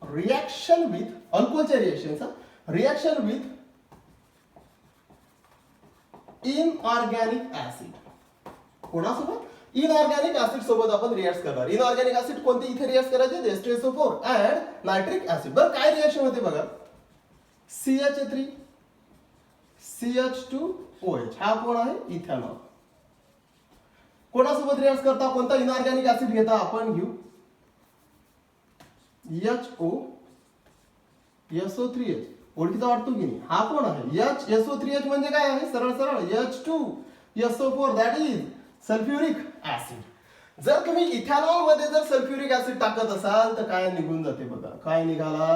रिएक्शन विथ अल्कोहोलच्या रिएक्शनचा रिएक्शन विथ इनऑर्गॅनिक ऍसिड. कोणासोबत? इनऑर्गॅनिक ऍसिड सोबत आपण रिएक्ट करणार. इनऑर्गॅनिक ऍसिड कोणते इथे रिएक्ट करायचे? H2SO4 and nitric acid. बरं काय रिएक्शन होते बघा, CH3 CH2OH. हा कोण आहे? इथेनॉल. कोणासोबत रिएक्ट करता? कोणता इनऑर्गॅनिक ऍसिड घेता? आपण घेऊ HOSO3H. ओळखीचा वाटतो की नाही? हा कोण आहे? HSO3H म्हणजे काय आहे? सरळ सरळ H2SO4, that is sulphuric acid. जर तुम्ही इथेनॉल मध्ये जर सल्फ्युरिक ऍसिड टाकत असाल तर काय निघून जाते बघा. काय निघाला?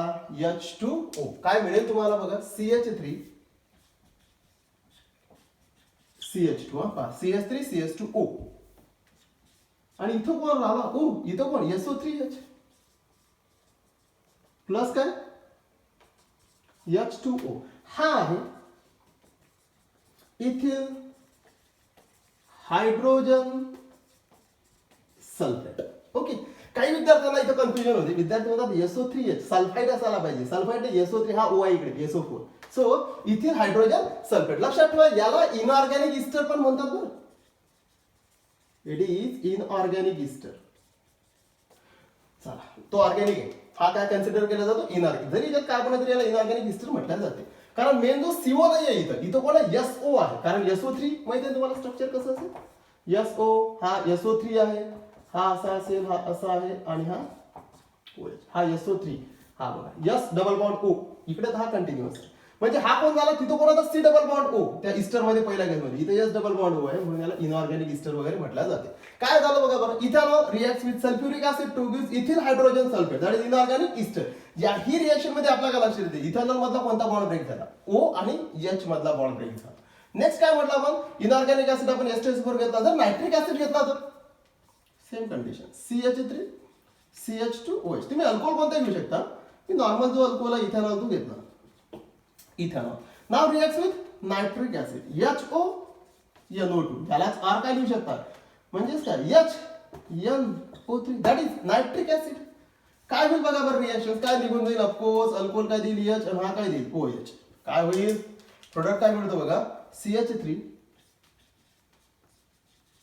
H2O. काय मिळेल तुम्हाला बघा? CH3 CH2. CH3 CH2O. आणि इथं कोण राहिला? ओ, इथं कोण? SO3H प्लस काय? H2O हा आहे इथिल हायड्रोजन सल्फेट. ओके, काही विद्यार्थ्यांना इथं कन्फ्युजन होते. विद्यार्थी म्हणतात SO3H सल्फाईड असायला पाहिजे. सल्फाईड SO3 हा O आहे इकडे SO4. So ethyl hydrogen sulphate. लक्षात ठेवा याला इनऑर्गॅनिक इस्टर पण म्हणतात बरं. It is inorganic ester. चला तो ऑर्गॅनिक आहे. हा काय कन्सिडर केला जातो इनऑर्गॅनिक. जरी याच्यात कार्बन आहे तरी याला इनऑर्गॅनिक इस्टर म्हटलं जाते. कारण मेन जो CO नाही आहे इथं कोण आहे SO आहे. कारण SO3 माहिती आहे तुम्हाला स्ट्रक्चर कसं असेल. SO हा SO3 आहे. हा असा असेल, हा असा आहे आणि हा OH. हा SO3 हा बघा S डबल बॉन्ड O इकडे हा कंटिन्युअस आहे. म्हणजे हा कोण झाला तिथं कोणाचा C डबल बॉन्ड O त्या इस्टर मध्ये पहिल्या केसमध्ये. इथे S डबल बॉन्ड O आहे म्हणून याला इनऑर्गॅनिक इस्टर वगैरे म्हटलं जाते. काय झालं बघा बरं. Ethanol reacts with sulphuric acid to gives ethyl hydrogen sulphate that is inorganic ester. या ही रिएक्शन मध्ये आपल्याला लक्षात येते इथेनॉल मधला कोणता बॉन्ड ब्रेक झाला O आणि H मधला बॉन्ड ब्रेक झाला. नेक्स्ट काय म्हटलं आपण इनऑर्गॅनिक ऍसिड आपण H2SO4 घेतला जर नायट्रिक ऍसिड घेतला तर सेम कंडिशन CH3 CH2OH. तुम्ही अल्कोहोल कोणता घेऊ शकता. मी नॉर्मल जो अल्कोहोल आहे इथेनॉल तो घेतला ethanol. Now reacts with nitric acid HONO2 यालाच R काय लिहू शकता म्हणजेच काय HNO3 that is nitric acid. काय होईल बघा बरं रिएक्शन काय निघून जाईल. ऑफकोर्स अल्कोहोल काय देईल H आणि हा काय देईल OH. काय होईल प्रोडक्ट काय मिळतो बघा CH3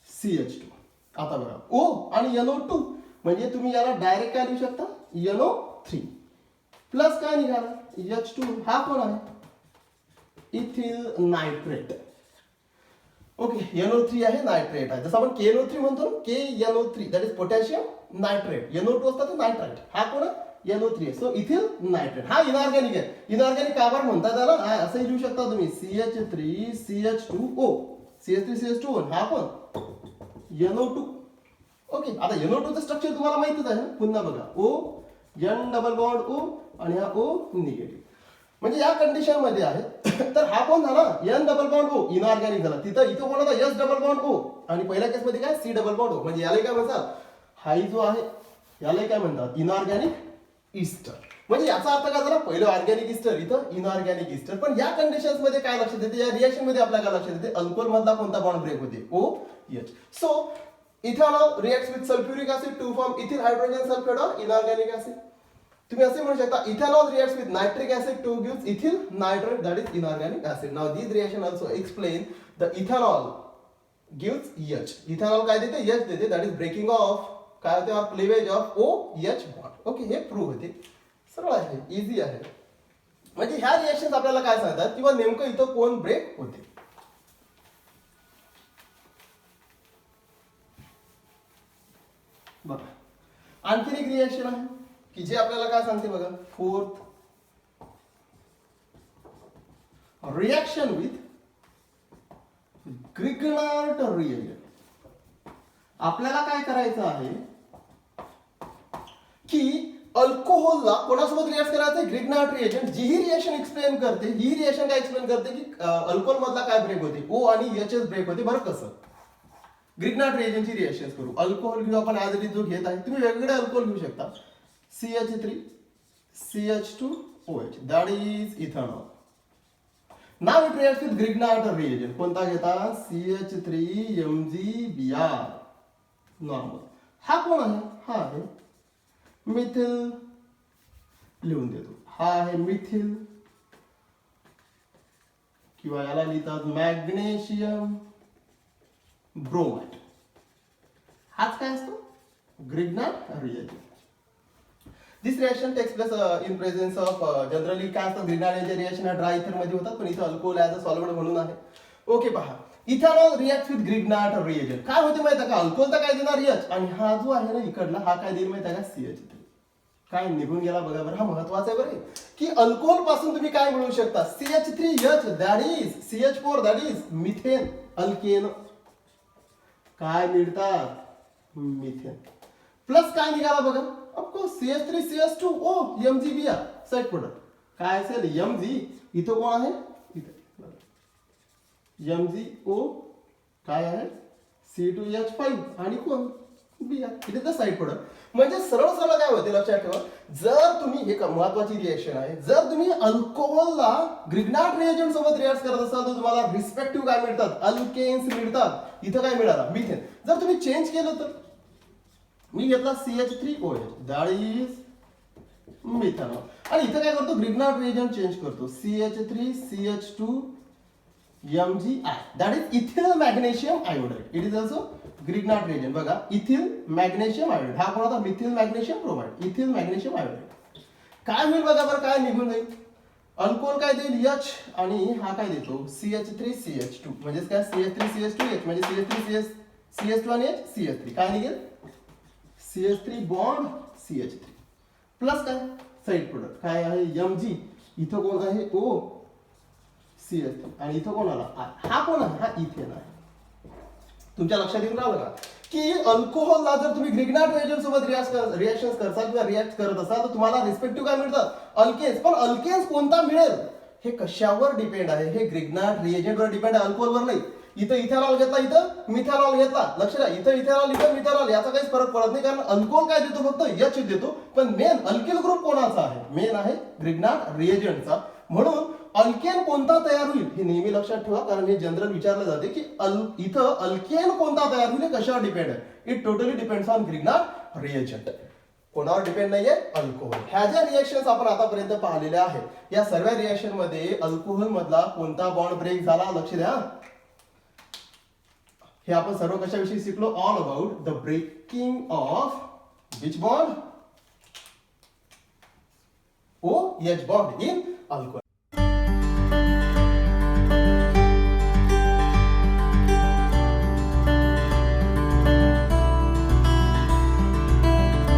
CH2. आता बघा O आणि NO2 म्हणजे तुम्ही याला डायरेक्ट काय लिहू शकता NO3 प्लस काय निघाला H2 हा कोण आहे इथिल नायट्रेट. ओके NO3 आहे नायट्रेट आहे. जसं आपण KNO3 म्हणतो ना KNO3 that is potassium nitrate. NO2 असतात ते नायट्राइट. हा कोण आहे NO3 आहे. सो इथिल नायट्रेट हा इनऑर्गॅनिक आहे. इनऑर्गॅनिक का बरं म्हणतात त्याला असंही लिहू शकता तुम्ही CH3 CH2O CH3 CH2O हा कोण NO2. ओके आता NO2 चं स्ट्रक्चर तुम्हाला माहितीच आहे. पुन्हा बघा O N double bond O आणि हा O निगेटिव्ह. म्हणजे या कंडिशन मध्ये आहे तर हा कोण झाला N double bond O inorganic झाला. इथं कोण होता S डबल बॉन्ड O आणि पहिल्या केस मध्ये काय C डबल बॉन्ड O. म्हणजे याला काय म्हणतात हाई जो आहे याला काय म्हणतात इनऑर्गॅनिक इस्टर. म्हणजे याचा अर्थ काय झाला पहिलं ऑर्गॅनिक इस्टर इथं इनऑर्गॅनिक इस्टर. पण या कंडिशन्स मध्ये काय लक्षात येते या रिएक्शन मध्ये आपल्याला काय लक्षात येते अल्कोहोल मधला कोणता बॉन्ड ब्रेक होते OH. So ethanol reacts with sulphuric acid to form ethyl hydrogen sulphate और इनऑर्गॅनिक ऍसिड. तुम्ही असे म्हणू शकता ethanol reacts with nitric acid to gives ethyl nitrate that is inorganic acid. Now this reaction also explain the ethanol gives H. Ethanol काय देते H देते that is breaking of काय होते cleavage of OH bond. Okay हे prove होते. सरळ आहे easy आहे. म्हणजे ह्या रिएक्शन आपल्याला काय सांगतात किंवा नेमकं इथं कोण ब्रेक होते. बघा आणखीन एक रिएक्शन आहे की जे आपल्याला काय सांगते बघा fourth reaction with Grignard reagent. आपल्याला काय करायचं आहे की अल्कोहोलला कोणासोबत रिएक्ट करायचं ग्रिग्नार्ट रिएजंट. जी ही रिएक्शन एक्सप्लेन करते ही रिएक्शन काय एक्सप्लेन करते की अल्कोहोल मधला काय ब्रेक होते O आणि H's ब्रेक होते. बरं कसं ग्रिग्नार्ट रिएजंटची रिएक्शन करू. अल्कोहोल घेऊ आपण ऍज इट इज जो घेत आहे तुम्ही वेगवेगळे अल्कोहोल घेऊ शकता CH3 CH2OH that is ethanol. नाव it reacts with Grignard reagent. कोणता घेता CH3MgBr नॉर्मल. हा कोण आहे हा आहे मिथिल लिहून देतो. हा आहे मिथिल किंवा याला लिहितात मॅग्नेशियम ब्रोमाइड. हाच काय असतो Grignard reagent. This reaction takes place in presence of generally काय असतं ग्रिग्नार्ट रिएक्शन ड्राय इथर मध्ये होतात पण इथं अल्कोहोल ऍज अ सॉल्व्हेंट म्हणून आहे. ओके पहा ethanol react with Grignard reagent. काय होते माहिती का अल्कोहोल तर काय देणार H आणि हा जो आहे ना इकडला हा काय देईल माहिती का CH3. काय निघून गेला बघा बरं. हा महत्वाचा आहे बरं की अल्कोहोल पासून तुम्ही काय मिळवू शकता CH3H that is CH4 that is methane alkane. काय मिळतात मिथेन प्लस काय निघाला बघा of course CH3 CH2O MgBr side product काय असेल Mg. इथं कोण आहे इथे MgO काय आहे C2H5 आणि कोण Br. It is the side product. म्हणजे सरळ सरळ काय होते लक्षात ठेवा, जर तुम्ही हे महत्वाची रिएक्शन आहे, जर तुम्ही अल्कोहोलला ग्रिग्नार्ड रिएजंट सोबत रिॲक्ट करत असाल तर तुम्हाला रिस्पेक्टिव्ह काय मिळतात, अल्केन्स मिळतात. इथं काय मिळाला, मिथेन. जर तुम्ही चेंज केलं तर मी घेतला CH3OH, दॅट इज मिथेनॉल. आणि इथं काय करतो, ग्रिग्नार्ड रिएजंट चेंज करतो, CH3CH2MgI, that is ethyl magnesium iodide. It is also Grignard reagent. बघा, इथिल मॅग्नेशियम आयोडाइड, हा कोण होता, methyl magnesium bromide, ethyl magnesium iodide. काय होईल बघा बरं, काय निघून जाईल, अल्कोहोल काय देईल H, आणि हा काय देतो CH3CH2, म्हणजे काय CH3CH2H, म्हणजे CH3CH2 आणि H CH3, काय निघेल CH3 बॉन्ड CH3 प्लस काय साईड प्रोडक्ट काय आहे Mg, इथं कोण आहे O CH3, आणि इथं कोण आला I. हा कोण आहे, हा इथेन आहे. तुमच्या लक्षात येऊन राहिलं का की अल्कोहोलला जर तुम्ही ग्रिग्नार्ड रिएजंट सोबत रिएक्शन करसाल किंवा रिॲक्ट करत असाल तर तुम्हाला रिस्पेक्टिव्ह काय मिळतात, अल्केन्स. पण अल्केन्स कोणता मिळेल हे कशावर डिपेंड आहे, हे ग्रिग्नार्ड रिएजंटवर डिपेंड आहे, अल्कोहोलवर नाही. इथं इथेनॉल घेतला, इथं मिथेनॉल घेतला, लक्ष द्या, इथं इथेनॉल इथं मिथेनॉल, याचा काहीच फरक पडत नाही, कारण अल्कोहोल काय देतो, फक्त H देतो. पण मेन अल्केल ग्रुप कोणाचा आहे, मेन आहे ग्रिग्नार्ड रिएजंटचा. म्हणून अल्केन कोणता तयार होईल हे नेहमी लक्षात ठेवा, कारण हे जनरल विचारलं जाते की इथं अल्केन कोणता तयार होईल हे कशावर डिपेंड आहे. It totally depends on Grignard reagent. कोणावर डिपेंड नाहीये, अल्कोहोल. ह्या ज्या रिएक्शन्स आपण आतापर्यंत पाहिलेल्या आहेत या सर्व रिएक्शन मध्ये अल्कोहोल मधला कोणता बॉन्ड ब्रेक झाला, लक्ष द्या. हे आपण सर्व कशाविषयी शिकलो, all about the breaking of which bond, OH bond in alcohol.